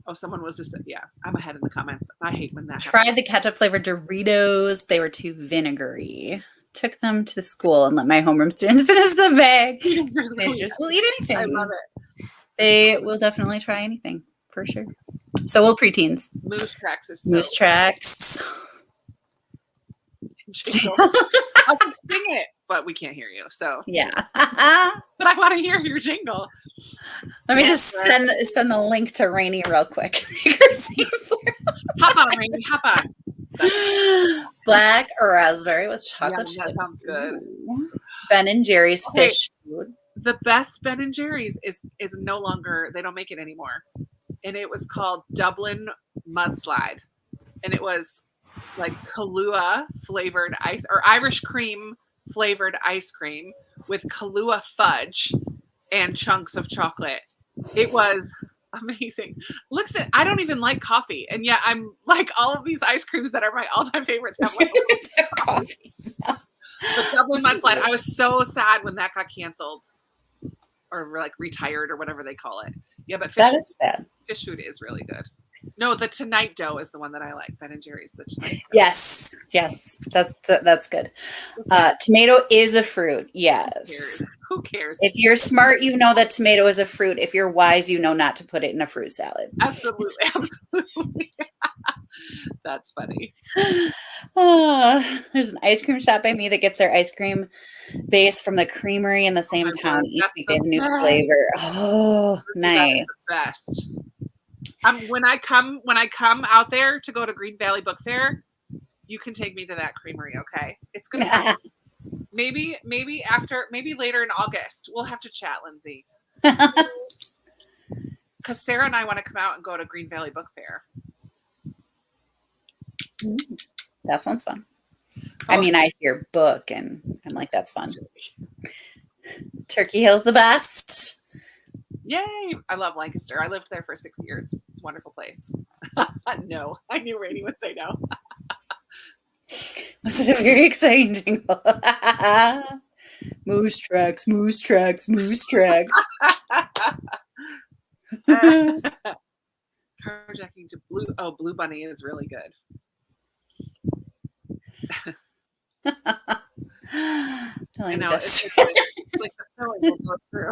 Oh, someone was just, yeah, I'm ahead in the comments. I hate when that Tried happens. the ketchup flavored Doritos. They were too vinegary. Took them to school and let my homeroom students finish the bag. Teenagers will eat anything. I love it. They will definitely try anything, for sure. So will preteens. Moose Tracks is so Moose Tracks. Jingle. I could sing it, but we can't hear you. So yeah. But I want to hear your jingle. Let me just send the link to Rainy real quick. Hop on, Rainy. Hop on. Black raspberry with chocolate chips. That sounds good. Ooh. Ben and Jerry's fish food. The best Ben and Jerry's is no longer. They don't make it anymore. And it was called Dublin Mudslide, and it was like Kahlua flavored ice or Irish cream flavored ice cream with Kahlua fudge and chunks of chocolate. It was amazing. Listen, I don't even like coffee, and yet I'm like all of these ice creams that are my all-time favorites have like coffee. But Dublin Mudslide, I was so sad when that got canceled or like retired or whatever they call it. Yeah, but that is sad. Fish food is really good. No, the Tonight Dough is the one that I like. Ben and Jerry's the Tonight Dough. Yes, that's good. Tomato is a fruit. Yes. Who cares? If you're smart, you know that tomato is a fruit. If you're wise, you know not to put it in a fruit salad. Absolutely. That's funny. There's an ice cream shop by me that gets their ice cream base from the creamery in the same town. Each week they have a new flavor. Oh, nice. That's the best. When I come out there to go to Green Valley Book Fair, you can take me to that creamery. Okay, it's good. maybe later in August we'll have to chat, Lindsay. Because Sarah and I want to come out and go to Green Valley Book Fair. That sounds fun. I mean, I hear book and I'm like, that's fun. Turkey Hill's the best. Yay! I love Lancaster. I lived there for 6 years. It's a wonderful place. No, I knew Rainey would say no. Was it a very exciting jingle? Moose tracks, moose tracks, moose tracks. Carjacking to Blue. Oh, Blue Bunny is really good. Telling it's like the filling will go through.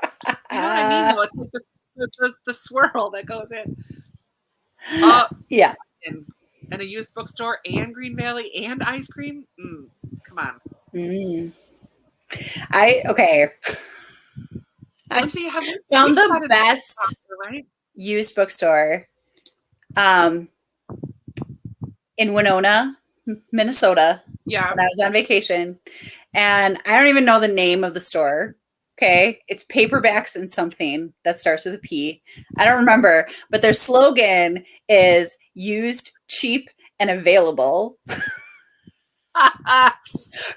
You know what I mean? Though? It's like the swirl that goes in. Yeah. And a used bookstore and Green Valley and ice cream. Come on. I found the best right? used bookstore in Winona, Minnesota. Yeah. When I was on vacation. And I don't even know the name of the store. Okay. It's paperbacks and something that starts with a P. I don't remember, but their slogan is used, cheap, and available.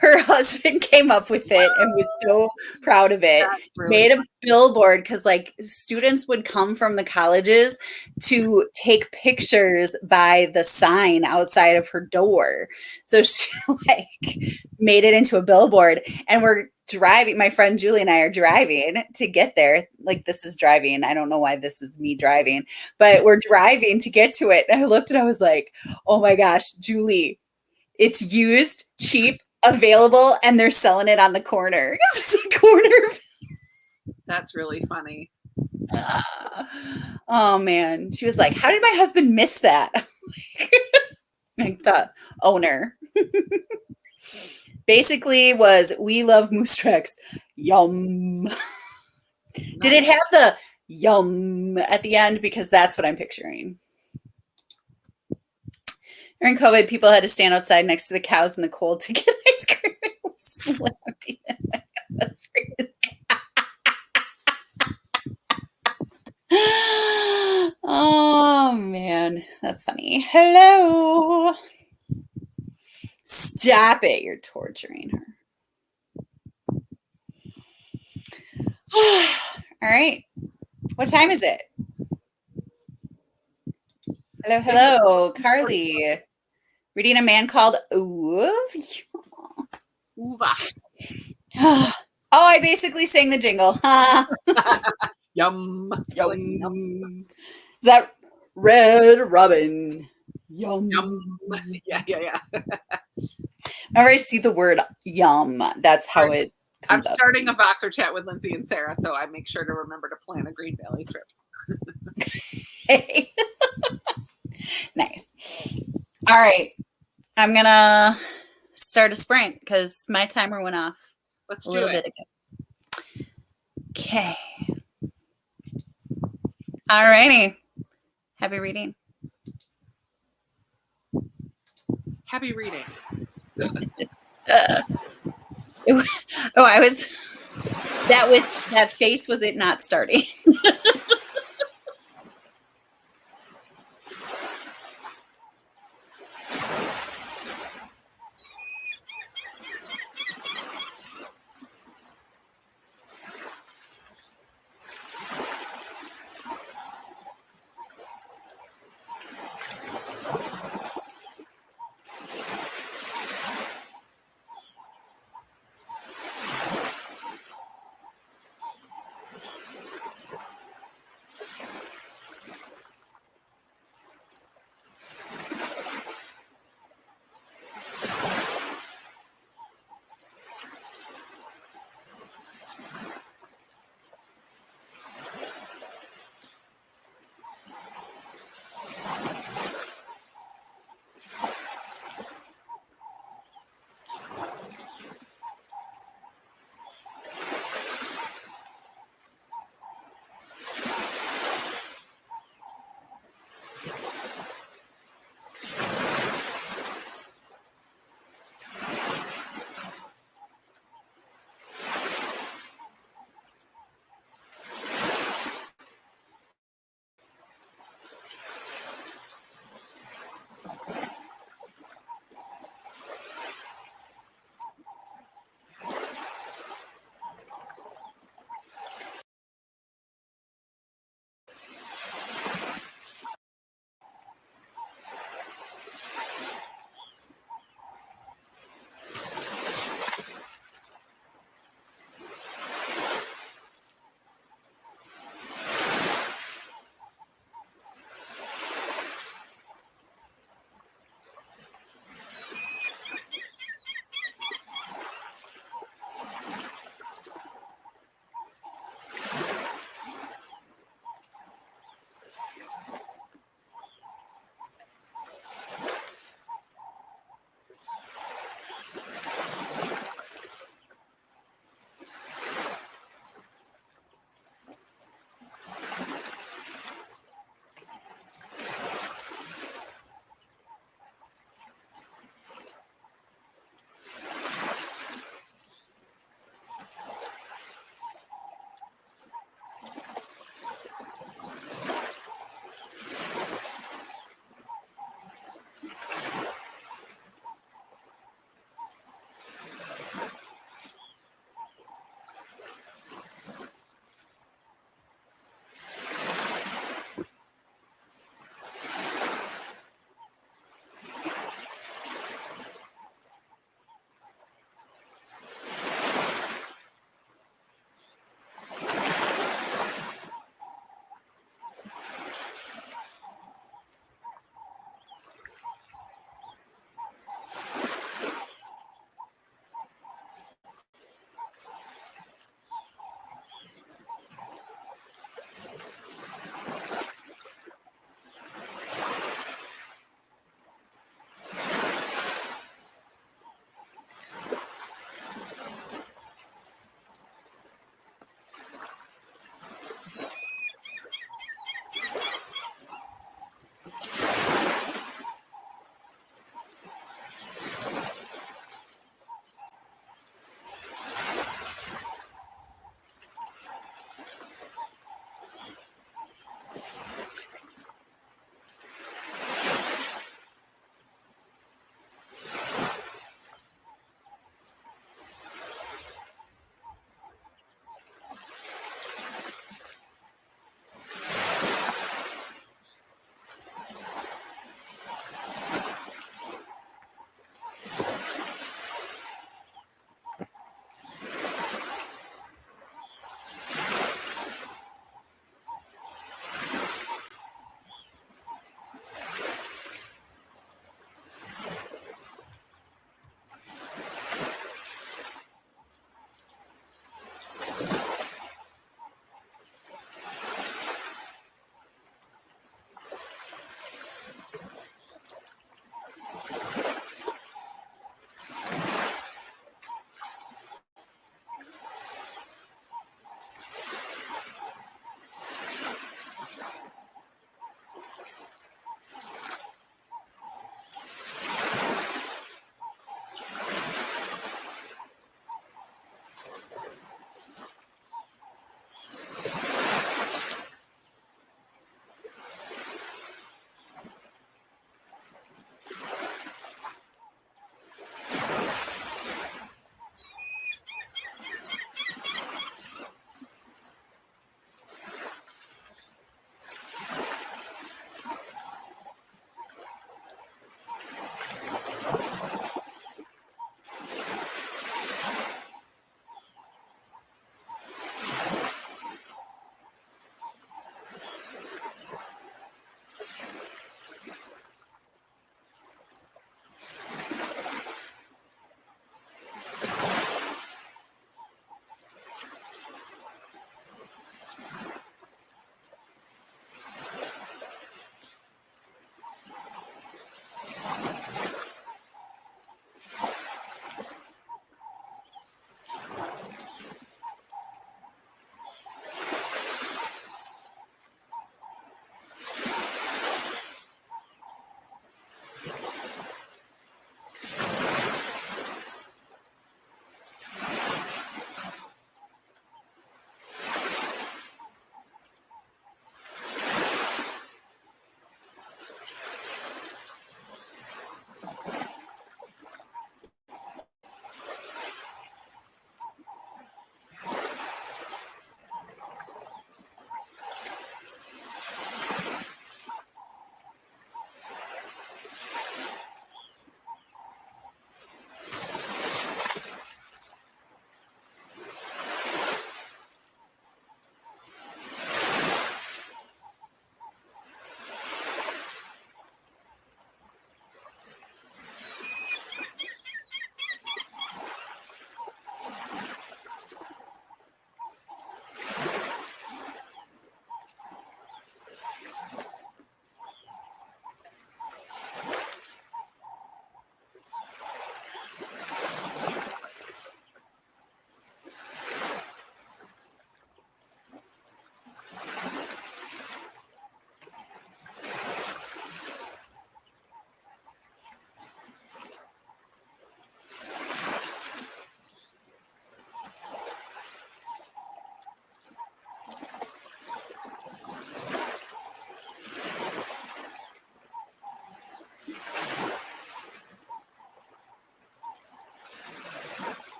Her husband came up with it and was so proud of it. Really made a billboard because like students would come from the colleges to take pictures by the sign outside of her door. So she like made it into a billboard, and we're driving. My friend Julie and I are driving to get there. Like, this is driving. I don't know why this is me driving, but we're driving to get to it. And I looked and I was like, oh my gosh, Julie, it's used, cheap, available, and they're selling it on the corner. It's a corner. That's really funny. Oh man. She was like, how did my husband miss that? Like the owner. Basically was, we love moose tracks. Yum. Nice. Did it have the yum at the end? Because that's what I'm picturing. During COVID, people had to stand outside next to the cows in the cold to get ice cream. It was Slammed you. That's crazy. Oh man, that's funny. Hello. Stop it. You're torturing her. All right. What time is it? Hello, hello, Carly. Reading A Man Called Ove. Uva. Oh, I basically sang the jingle. Yum. Yum. Is that Red Robin? Yum. Yum. Yeah. Whenever I see the word yum, that's how it I'm comes up. starting a Voxer chat with Lindsay and Sarah, so I make sure to remember to plan a Green Valley trip. Hey. Nice. All right. I'm going to start a sprint because my timer went off Let's a do little it. bit ago. Okay. All righty. Happy reading. Happy reading. That face was it not starting.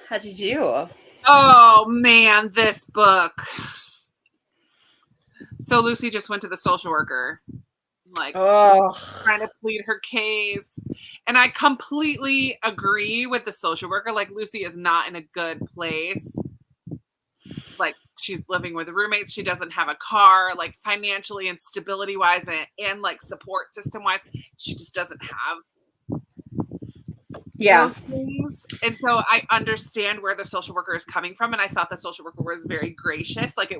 How'd you do? Oh man, this book. So Lucy just went to the social worker, like trying to plead her case. And I completely agree with the social worker. Like, Lucy is not in a good place. Like, she's living with roommates. She doesn't have a car, like financially and stability wise and like support system wise. She just doesn't have those things. And so I understand where the social worker is coming from. And I thought the social worker was very gracious. Like,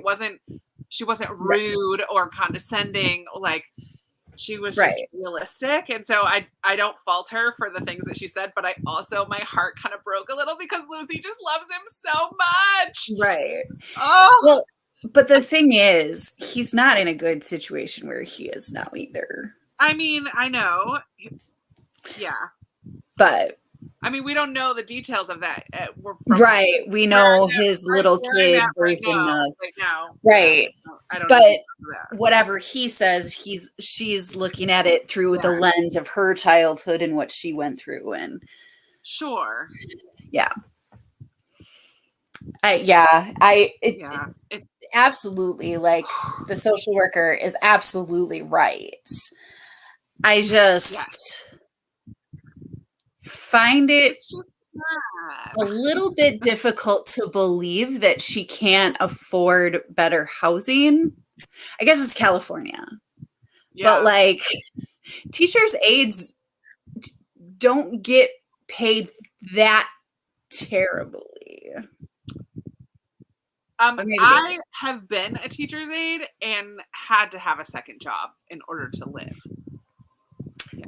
she wasn't rude or condescending. Like, she was just realistic. And so I don't fault her for the things that she said, but I also, my heart kind of broke a little because Lucy just loves him so much. Right. Oh. Well, but the thing is, he's not in a good situation where he is now either. I mean, I know. Yeah. But I mean, we don't know the details of that. We know his little kid version of right now. Right. I don't but know whatever he says, she's looking at it through the lens of her childhood and what she went through. And sure. Yeah. It's absolutely, like, the social worker is absolutely right. I just find it a little bit difficult to believe that she can't afford better housing. I guess it's California. But like, teachers' aides don't get paid that terribly. I have been a teacher's aide and had to have a second job in order to live. Yeah.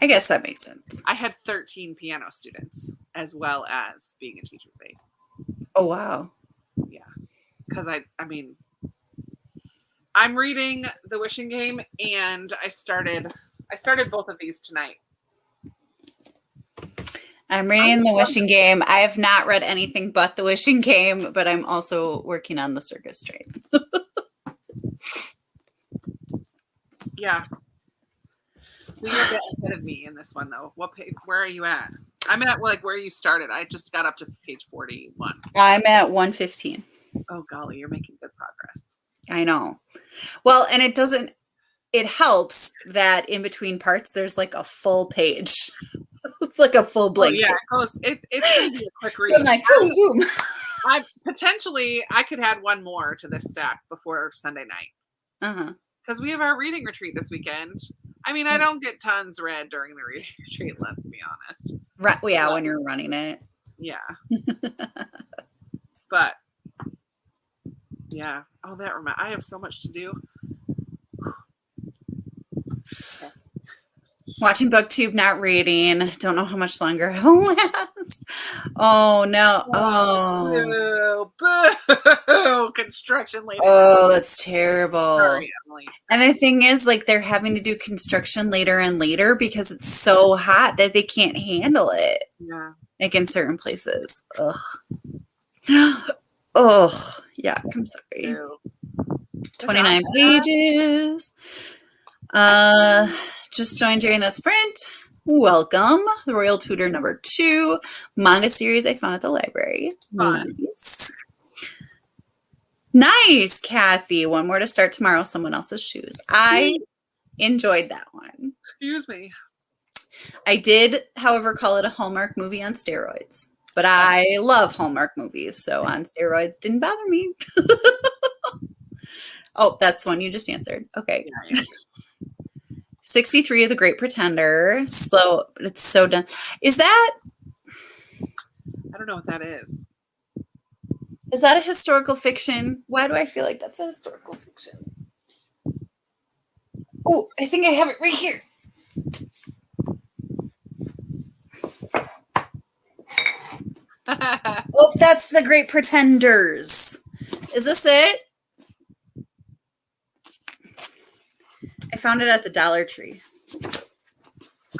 I guess that makes sense. I had 13 piano students as well as being a teacher's aide. Oh, wow. Yeah. Because I mean, I'm reading The Wishing Game, and I started both of these tonight. I'm reading The Wishing Game. I have not read anything but The Wishing Game, but I'm also working on The Circus Train. Yeah. Well, you're a bit ahead of me in this one, though. What page? Where are you at? I'm at like where you started. I just got up to page 41. I'm at 115. Oh golly, you're making good progress. I know. Well, and it helps that in between parts there's like a full page. It's like a full blank. Oh, yeah, it goes. It's gonna be a quick read. So I'm like, boom, boom. I could add one more to this stack before Sunday night. Because we have our reading retreat this weekend. I mean, I don't get tons read during the reading retreat, let's be honest. Right. Yeah, when you're running it. Yeah. But yeah. Oh, I have so much to do. Okay. Watching BookTube, not reading. Don't know how much longer I'll last. Oh no! Oh, boo! Construction later. Oh, that's terrible. Sorry, Emily. And the thing is, like, they're having to do construction later and later because it's so hot that they can't handle it. Yeah. Like in certain places. Ugh. Ugh. Yeah. I'm sorry. Ew. 29 pages. Just joined during that sprint. Welcome. The Royal Tutor number 2 manga series I found at the library. Fun. Nice, Kathy. One more to start tomorrow. Someone else's shoes. I enjoyed that one. Excuse me. I did, however, call it a Hallmark movie on steroids. But I love Hallmark movies, so on steroids didn't bother me. Oh, that's one you just answered. Okay. Yeah. 63 of The Great Pretender. Slow, but it's so done. Is that? I don't know what that is. Is that a historical fiction? Why do I feel like that's a historical fiction? Oh, I think I have it right here. Oh, that's The Great Pretenders. Is this it? I found it at the Dollar Tree.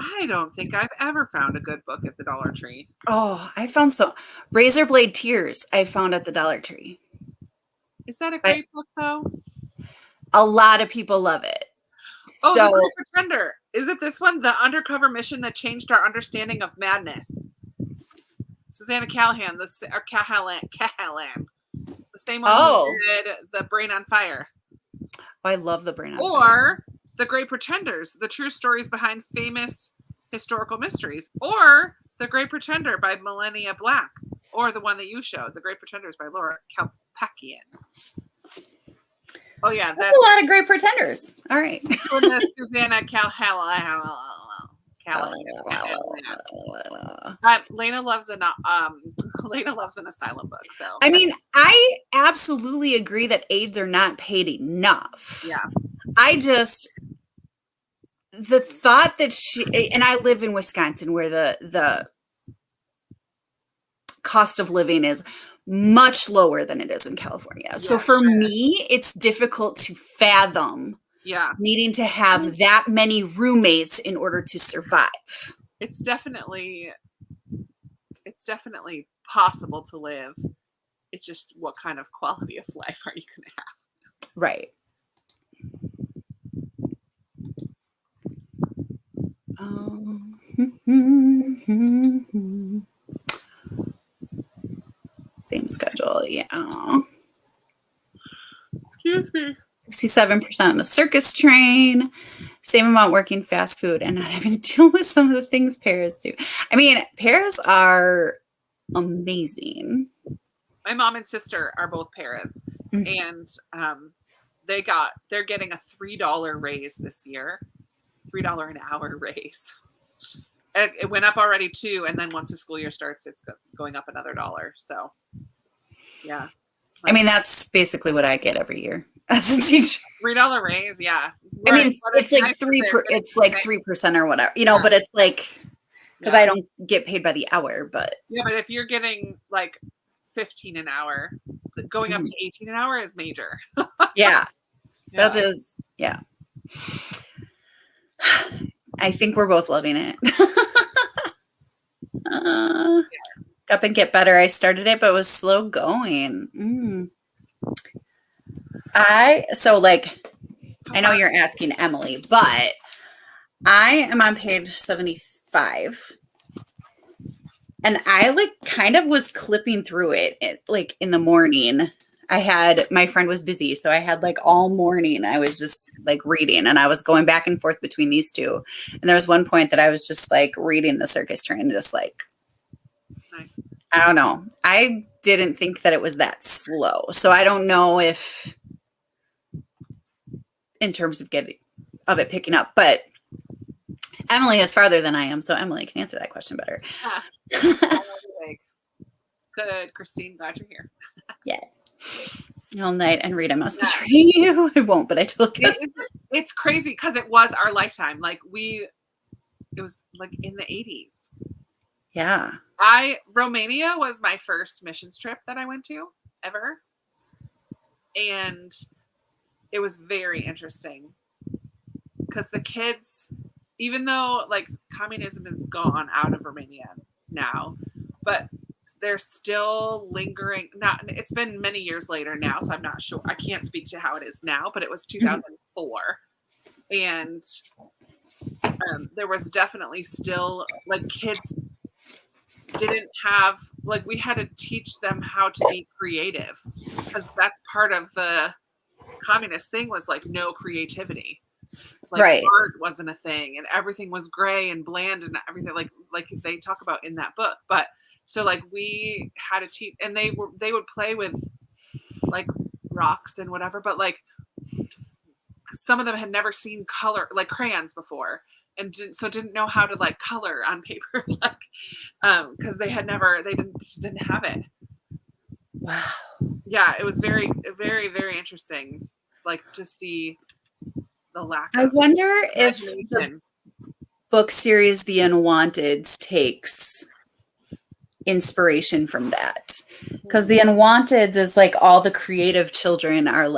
I don't think I've ever found a good book at the Dollar Tree. Oh, I found Razor Blade Tears I found at the Dollar Tree. Is that a great book, though? A lot of people love it. Oh, The Great Pretender. Is it this one? The undercover mission that changed our understanding of madness. Susanna Callahan, or Callahan, the same one Oh. who did The Brain on Fire. I love The Brain on Fire. Or The Great Pretenders, the true stories behind famous historical mysteries. Or The Great Pretender by Melania Black. Or the one that you showed, The Great Pretenders by Laura Kalpakian. Oh yeah, that's a lot of great pretenders. All right. Susanna Lena loves an asylum book. So I mean, I absolutely agree that aides are not paid enough. Yeah. The thought that and I live in Wisconsin where the cost of living is much lower than it is in California. Yeah, so for me, it's difficult to fathom needing to have that many roommates in order to survive. It's definitely possible to live. It's just what kind of quality of life are you going to have? Right. Same schedule, yeah. Excuse me. 67% on the circus train, same amount working fast food and not having to deal with some of the things Paras do. I mean, Paras are amazing. My mom and sister are both Paras, and they're getting a $3 raise this year, $3 an hour raise. It went up already too, and then once the school year starts, it's going up another $1. So, yeah. I mean, that's basically what I get every year as a teacher. $3 raise, yeah. I mean, it's like 3% or whatever, you know. But it's like because I don't get paid by the hour, but but if you're getting like 15 an hour, going up to 18 an hour is major. That is, I think we're both loving it. Up and Get Better. I started it, but it was slow going. I know you're asking Emily, but I am on page 75. And I kind of was clipping through it in the morning. My friend was busy, so I had all morning. I was just reading, and I was going back and forth between these two. And there was one point that I was just reading The Circus Train, just nice. I don't know. I didn't think that it was that slow, so I don't know if in terms of it picking up. But Emily is farther than I am, so Emily can answer that question better. Good, Christine. Glad you're here. All night and read. I must betray you. I won't, but I told you. It's crazy because it was our lifetime. It was in the 80s. Yeah. Romania was my first missions trip that I went to ever. And it was very interesting because the kids, even though communism is gone out of Romania now, but they're still lingering. It's been many years later now, so I'm not sure. I can't speak to how it is now, but it was 2004. And there was definitely still kids didn't have we had to teach them how to be creative because that's part of the communist thing was no creativity. Art wasn't a thing and everything was gray and bland and everything like they talk about in that book. But so we had to teach, and they would play with rocks and whatever, but some of them had never seen color crayons before and didn't know how to color on paper because they just didn't have it. Wow. Yeah, it was very, very, very interesting to see the lack I wonder if the book series The Unwanteds takes inspiration from that, because The Unwanteds is all the creative children are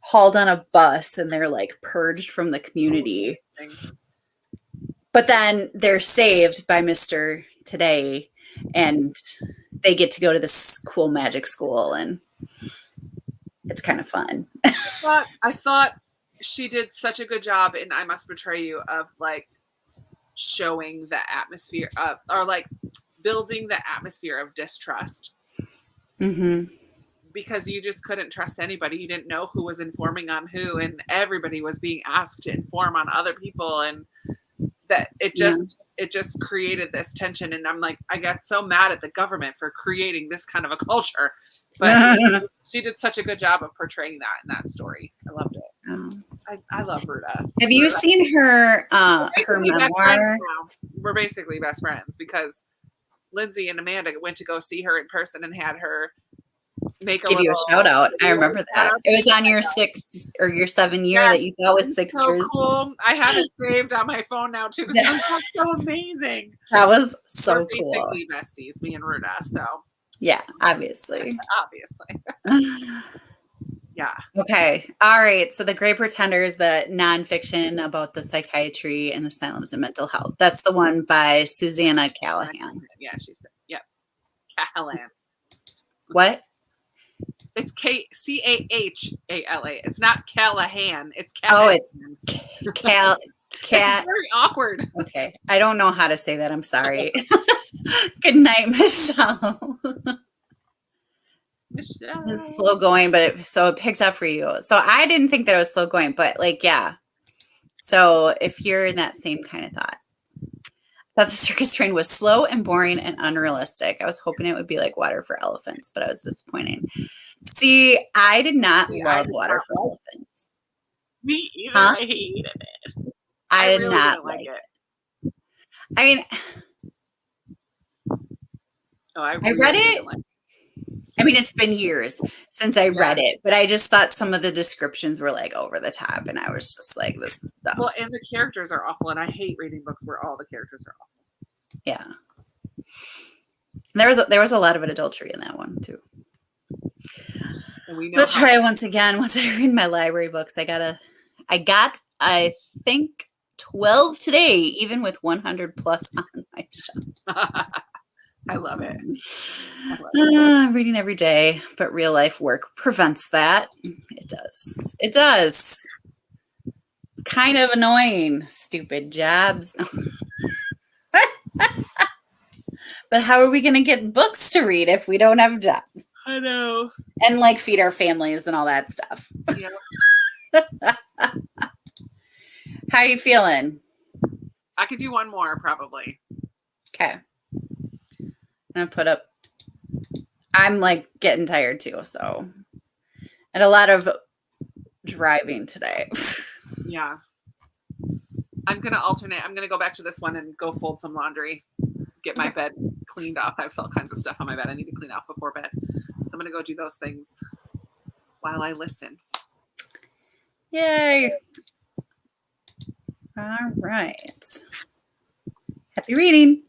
hauled on a bus and they're purged from the community, but then they're saved by Mr. Today and they get to go to this cool magic school and it's kind of fun. I thought she did such a good job in I Must Betray You of showing the atmosphere of, or building the atmosphere of distrust. Mm-hmm. Because you just couldn't trust anybody. You didn't know who was informing on who, and everybody was being asked to inform on other people, and that it just created this tension. And I'm like, I got so mad at the government for creating this kind of a culture, but she did such a good job of portraying that in that story. I loved it. Oh. I love Ruta. Have you seen her her memoir? We're basically best friends because Lindsay and Amanda went to go see her in person and had her give you a shout out. I remember that. It was on your 6 or your 7 year that you thought was 6 so years. Cool. I have it saved on my phone now too. Because that's so amazing. That was so We're cool. basically besties, me and Ruta. So yeah, obviously. Yeah. Okay. All right. So The Great Pretender is the nonfiction about the psychiatry and asylums and mental health. That's the one by Susanna Callahan. Yeah, she said. Yep. Callahan. What? It's Cahalla. It's not Callahan. It's Callahan. Oh, it's Cat. It's very awkward. Okay. I don't know how to say that. I'm sorry. Good night, Michelle. It's slow going, but it picked up for you. So I didn't think that it was slow going, but like, yeah. So if you're in that same kind of thought, that the circus train was slow and boring and unrealistic. I was hoping it would be like Water for Elephants, but I was disappointed. See, I did not love Water for Elephants. Me either. Huh? I hated it. I did really not like it. I mean, I read it. I mean, it's been years since I read it, but I just thought some of the descriptions were like over the top, and I was just like, "This is dumb." Well, and the characters are awful, and I hate reading books where all the characters are awful. Yeah, and there was a lot of adultery in that one too. And we know. Let's try once again. Once I read my library books, I got I think 12 today, even with 100 plus on my shelf. I love it. I'm reading every day, but real life work prevents that. It does. It does. It's kind of annoying. Stupid jobs. But how are we going to get books to read if we don't have jobs? I know. And like feed our families and all that stuff. Yeah. How are you feeling? I could do one more probably. Okay. I'm gonna put up. I'm like getting tired too, so and a lot of driving today. Yeah, I'm gonna alternate. I'm gonna go back to this one and go fold some laundry, get my bed cleaned off. I have all kinds of stuff on my bed I need to clean off before bed, so I'm gonna go do those things while I listen. Yay! All right. Happy reading.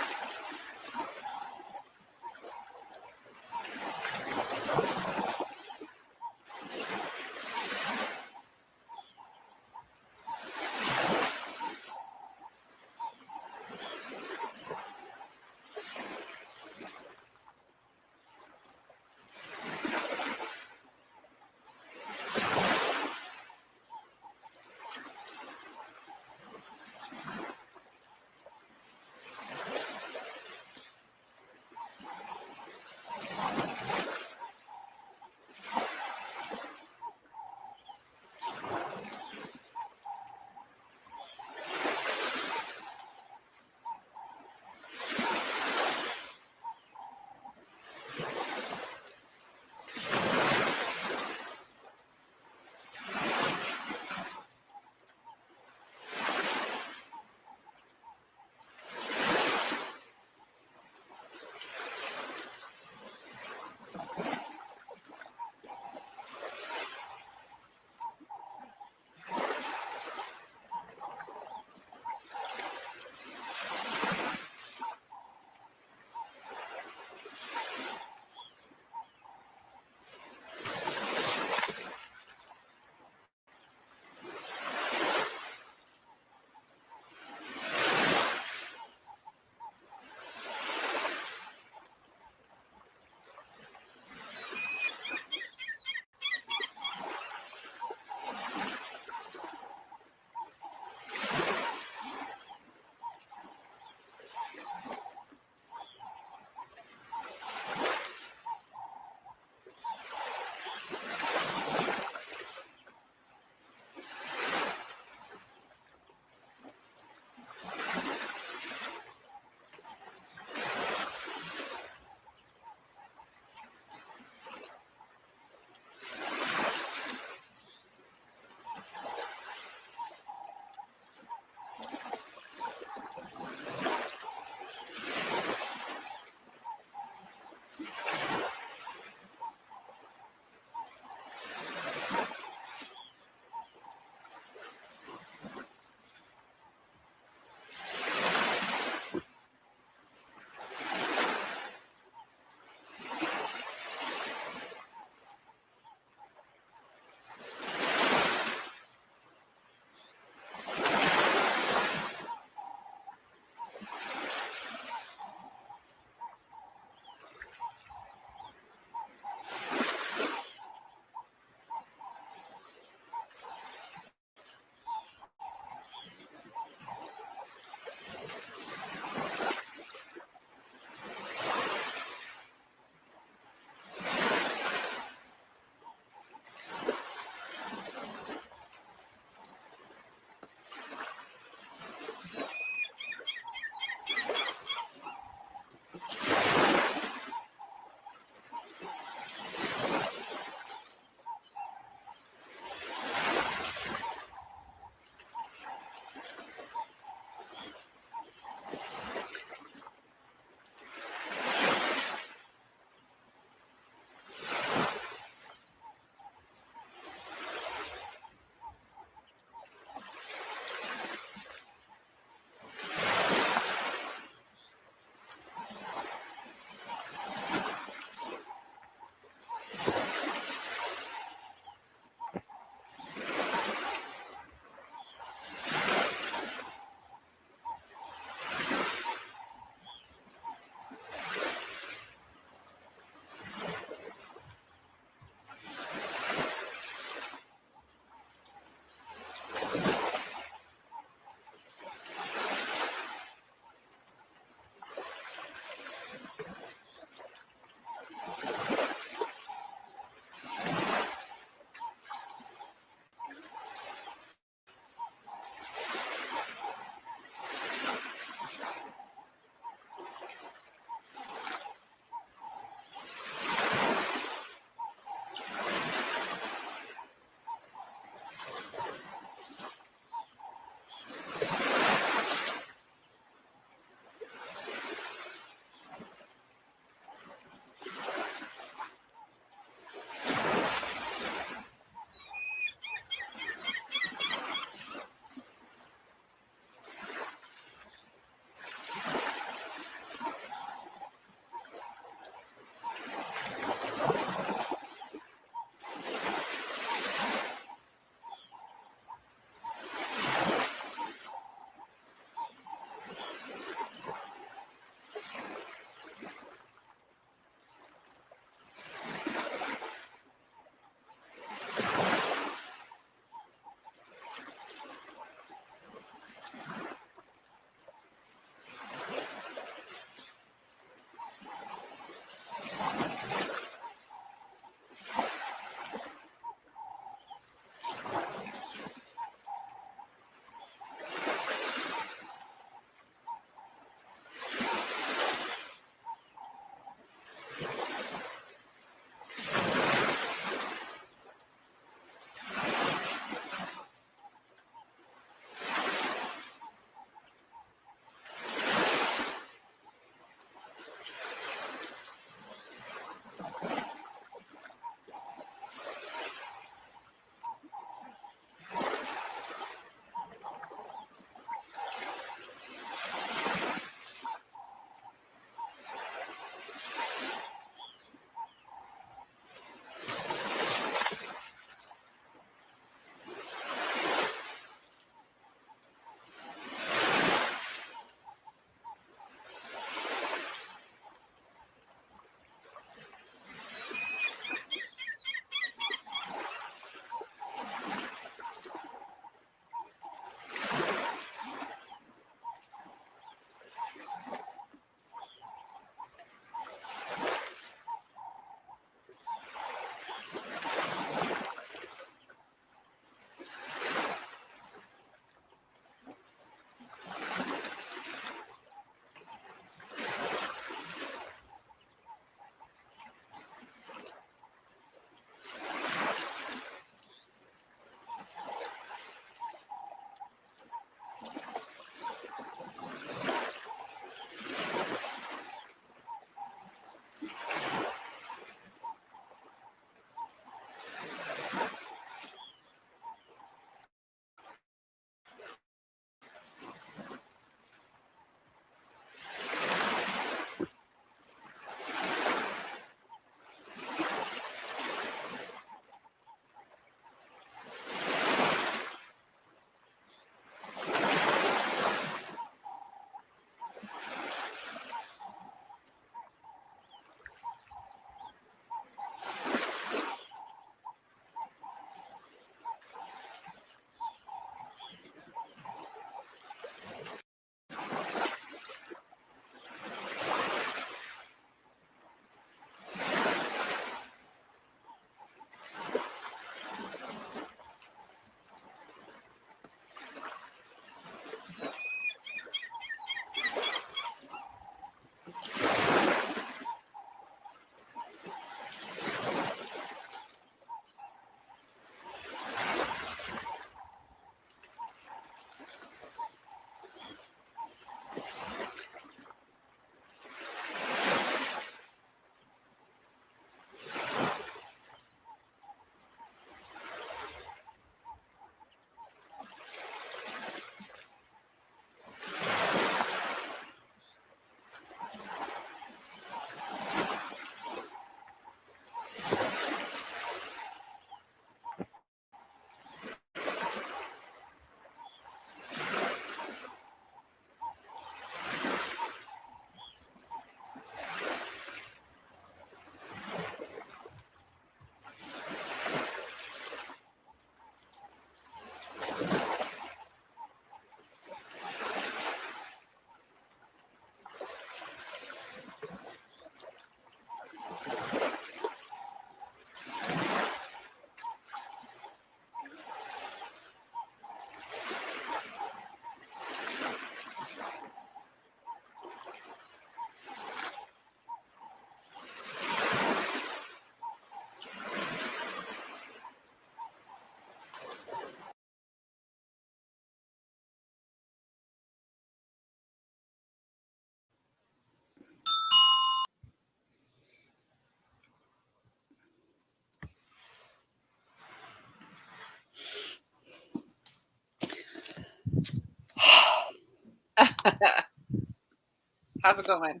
How's it going?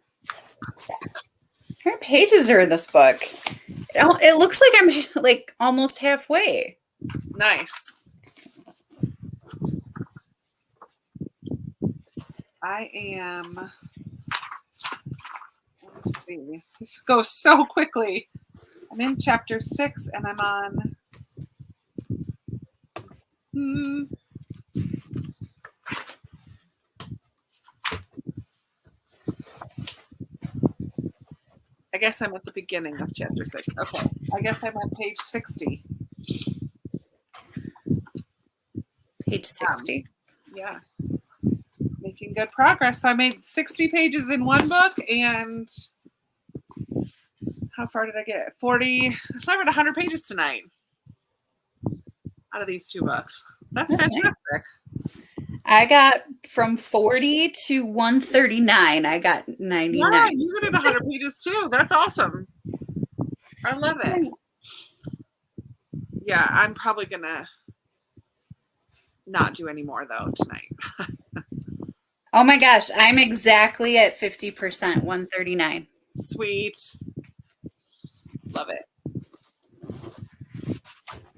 How many pages are in this book? It looks like I'm like almost halfway. Nice. I am. Let's see. This goes so quickly. I'm in chapter 6 and I'm on. I guess I'm at the beginning of chapter 6. Okay. I guess I'm on page 60. Page 60. Yeah. Making good progress. So I made 60 pages in one book, and how far did I get? 40. So I read 100 pages tonight out of these 2 books. That's fantastic. Nice. I got from 40 to 139. I got 99. Yeah, you did 100 pages too. That's awesome. I love it. Yeah, I'm probably going to not do any more though tonight. Oh my gosh, I'm exactly at 50%, 139. Sweet. Love it.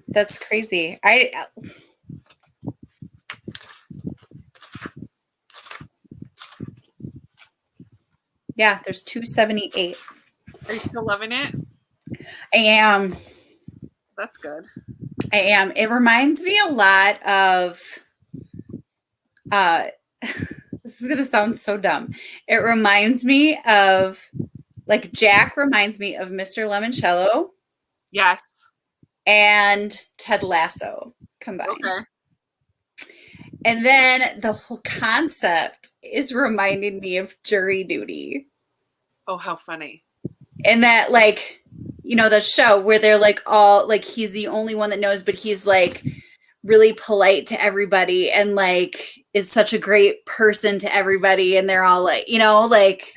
That's crazy. Yeah, there's 278. Are you still loving it? I am. That's good. I am. It reminds me a lot of this is going to sound so dumb. It reminds me of, like, Jack reminds me of Mr. Lemoncello. Yes. And Ted Lasso combined. Okay. And then the whole concept is reminding me of Jury Duty. Oh, how funny. And that, like, you know, the show where they're like all like, he's the only one that knows, but he's like really polite to everybody and like is such a great person to everybody. And they're all like, you know, like,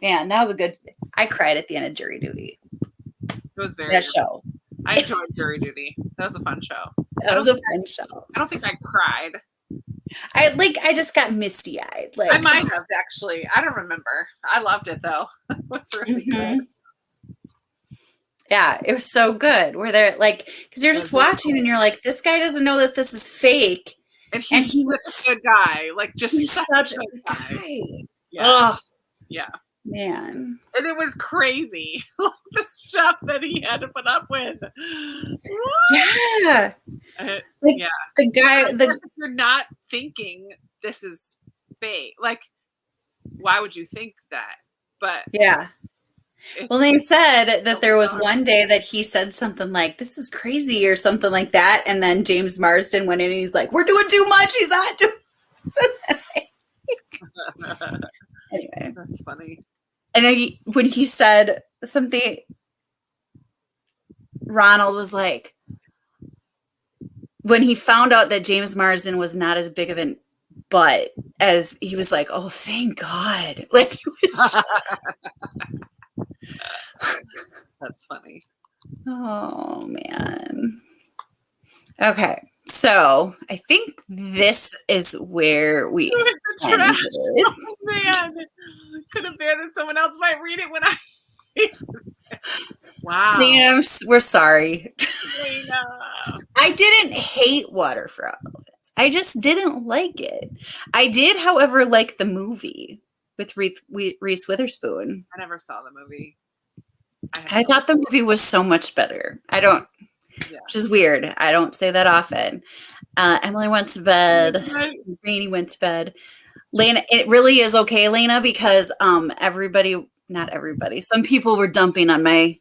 man, that was a good, I cried at the end of Jury Duty. It was very that show. I enjoyed Jury Duty. That was a fun show. That was a fun show. I don't think I cried. I just got misty eyed. Like, I might have actually. I don't remember. I loved it though. It was really good. Yeah, it was so good. Where they're like, because you're just watching and you're like, this guy doesn't know that this is fake. And he was a good guy. Like, just such a good guy. Yeah. Yeah. Man. And it was crazy. The stuff that he had to put up with. Yeah. Like, yeah. The guy. If you're not thinking this is fake, like, why would you think that? But yeah. Well, they said that there was one day that he said something like, this is crazy or something like that. And then James Marsden went in and he's like, we're doing too much. He's not doing Anyway. That's funny. And when he said something, Ronald was like, when he found out that James Marsden was not as big of an butt as he was like, oh, thank God. Like, he was that's funny. Oh, man. Okay. So I think this is where we trash. Oh, man. Couldn't bear that someone else might read it when I wow. Sam, we're sorry. I know. I didn't hate Water for Elephants. I just didn't like it. I did, however, like the movie with Reese Witherspoon. I never saw the movie. I thought the movie was so much better. Which is weird. I don't say that often. Emily went to bed. Rainey went to bed. Lena, it really is okay, Lena, because not everybody, some people were dumping on my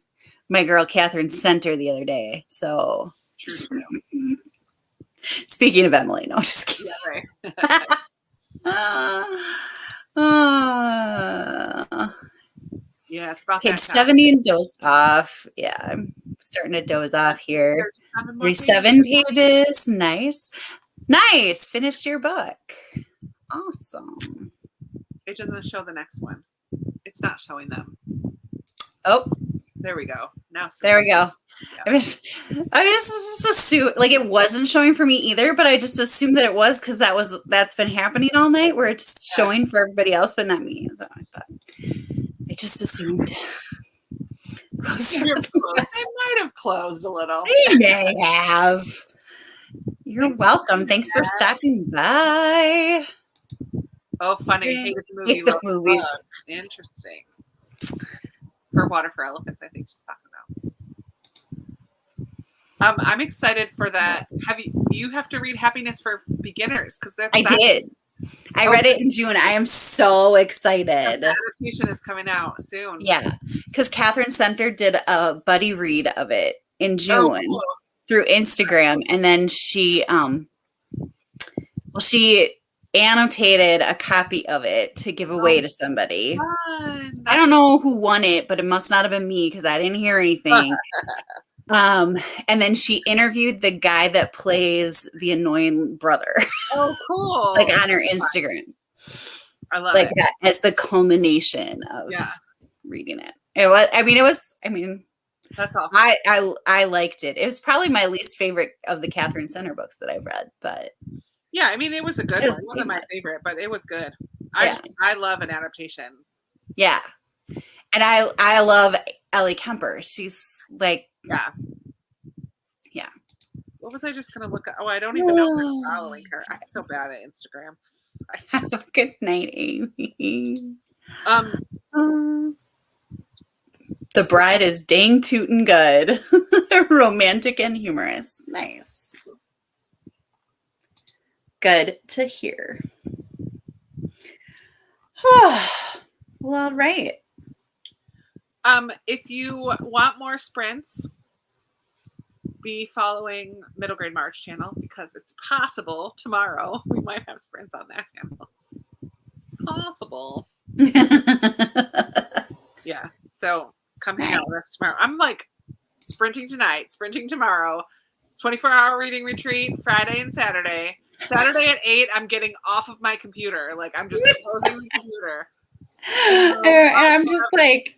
girl Catherine Center the other day. So speaking of Emily, no, just kidding. Yeah, right. Yeah, it's about page 70 and dozed off. Yeah, I'm starting to doze off here. 37 pages. Nice. Finished your book. Awesome. It doesn't show the next one. It's not showing them. Oh, there we go. Now, there we go. I just assumed like it wasn't showing for me either, but I just assumed that it was because that's been happening all night where it's showing for everybody else, but not me. So I thought I just assumed. They might have closed a little. They may have. You're welcome. Thanks for stopping by. Oh, funny. Hated the movie. Hate the movies. Interesting. For Water for Elephants, I think she's talking about. I'm excited for that. You have to read Happiness for Beginners because I did. I read it in June. I am so excited. The adaptation is coming out soon. Yeah, because Catherine Center did a buddy read of it in June through Instagram, and then she annotated a copy of it to give away to somebody. Fun. I don't know who won it, but it must not have been me because I didn't hear anything. And then she interviewed the guy that plays the annoying brother. Oh, cool. Like on her Instagram. I love it. That as the culmination of reading it. It was that's awesome. I liked it. It was probably my least favorite of the Catherine Center books that I've read, but yeah, I mean it was a good one. It wasn't my favorite, but it was good. I love an adaptation. Yeah. And I love Ellie Kemper. She's like yeah. What was I just gonna look at? Oh, I don't even know if I'm following her. I'm so bad at Instagram. Good night, Amy. The Bride is dang tootin' good. Romantic and humorous. Nice. Good to hear. Well, all right. If you want more sprints, be following Middle Grade March channel because it's possible tomorrow we might have sprints on that channel. It's possible. Yeah. So come hang out with us tomorrow. I'm like sprinting tonight, sprinting tomorrow, 24-hour reading retreat Friday and Saturday. Saturday at 8, I'm getting off of my computer. Like I'm just closing the computer. And I'm just like,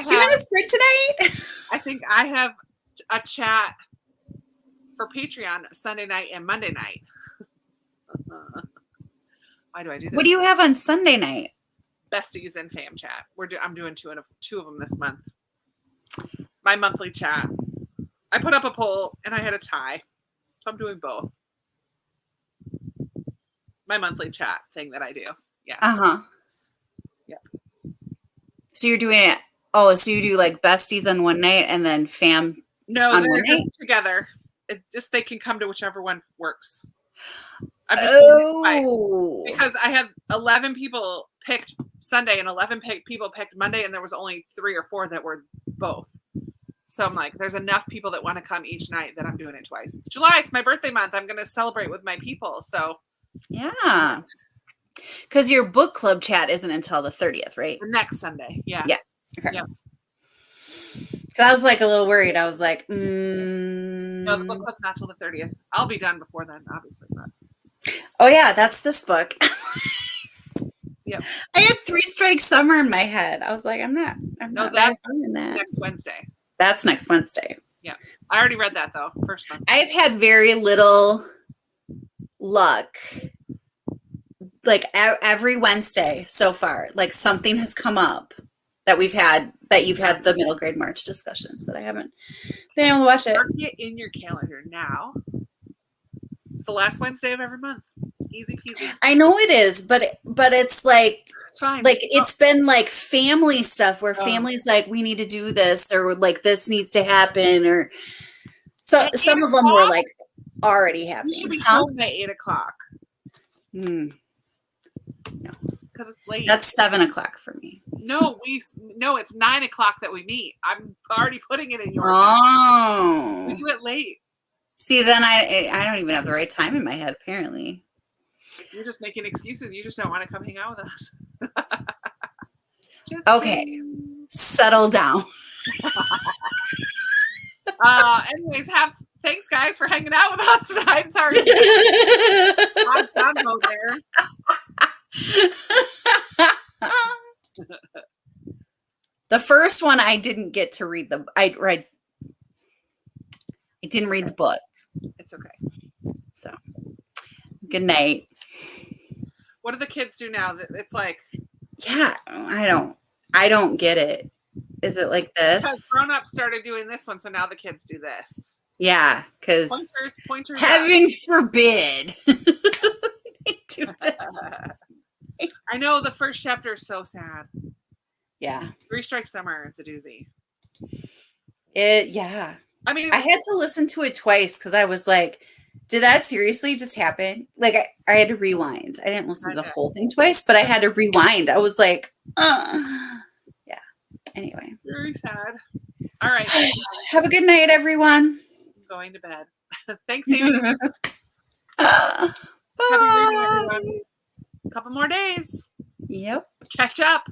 do you want to sprint tonight? I think I have a chat for Patreon Sunday night and Monday night. Why do I do this? What do you have on Sunday night? Besties and fam chat. I'm doing two of them this month. My monthly chat. I put up a poll and I had a tie, so I'm doing both. My monthly chat thing that I do. Yeah. Yep. So you're doing it. Oh, so you do like besties on one night and then fam. No, on they're just together. It just they can come to whichever one works. I'm just because I had 11 people picked Sunday and 11 people picked Monday, and there was only 3 or 4 that were both. So I'm like, there's enough people that want to come each night that I'm doing it twice. It's July. It's my birthday month. I'm going to celebrate with my people. So yeah, because your book club chat isn't until the 30th, right? The next Sunday. Yeah. Yeah. Okay. Yeah. So I was like a little worried. I was like, no, the book club's not till the 30th. I'll be done before then, obviously. But oh yeah, that's this book. Yep. I had 3 Strikes Summer in my head. I was like, I'm not that's next Wednesday. That's next Wednesday. Yeah. I already read that though. First month. I've had very little luck. Like every Wednesday so far, like something has come up that you've had the Middle Grade March discussions that I haven't been able to watch it. Mark it in your calendar now. It's the last Wednesday of every month. It's easy peasy. I know it is, but it's like it's fine. Like it's been like family stuff where family's like, we need to do this, or like this needs to happen, or so some of them were like already happening. You should be home at 8 o'clock. No, because it's late. That's 7 o'clock for me. No, it's 9 o'clock that we meet. I'm already putting it in your. Oh, we do it late. See, then I don't even have the right time in my head. Apparently, you're just making excuses. You just don't want to come hang out with us. Okay, settle down. Anyways, thanks guys for hanging out with us tonight. Sorry, I'm done there. The first one I didn't get to read. I read I didn't read the book. It's okay. So, good night. What do the kids do now? It's like, yeah, I don't get it. Is it like this? Because grown-ups started doing this one, so now the kids do this. Yeah, because pointers. Heaven forbid. They do this. I know the first chapter is so sad. Yeah. 3 Strikes Summer is a doozy. Yeah. I mean, I had to listen to it twice because I was like, did that seriously just happen? Like, I had to rewind. I didn't listen to the whole thing twice, but I had to rewind. I was like, yeah. Anyway. Very sad. All right. Have a good night, everyone. I'm going to bed. Thanks, Amy. Happy reading, everyone. A couple more days. Yep. Catch up.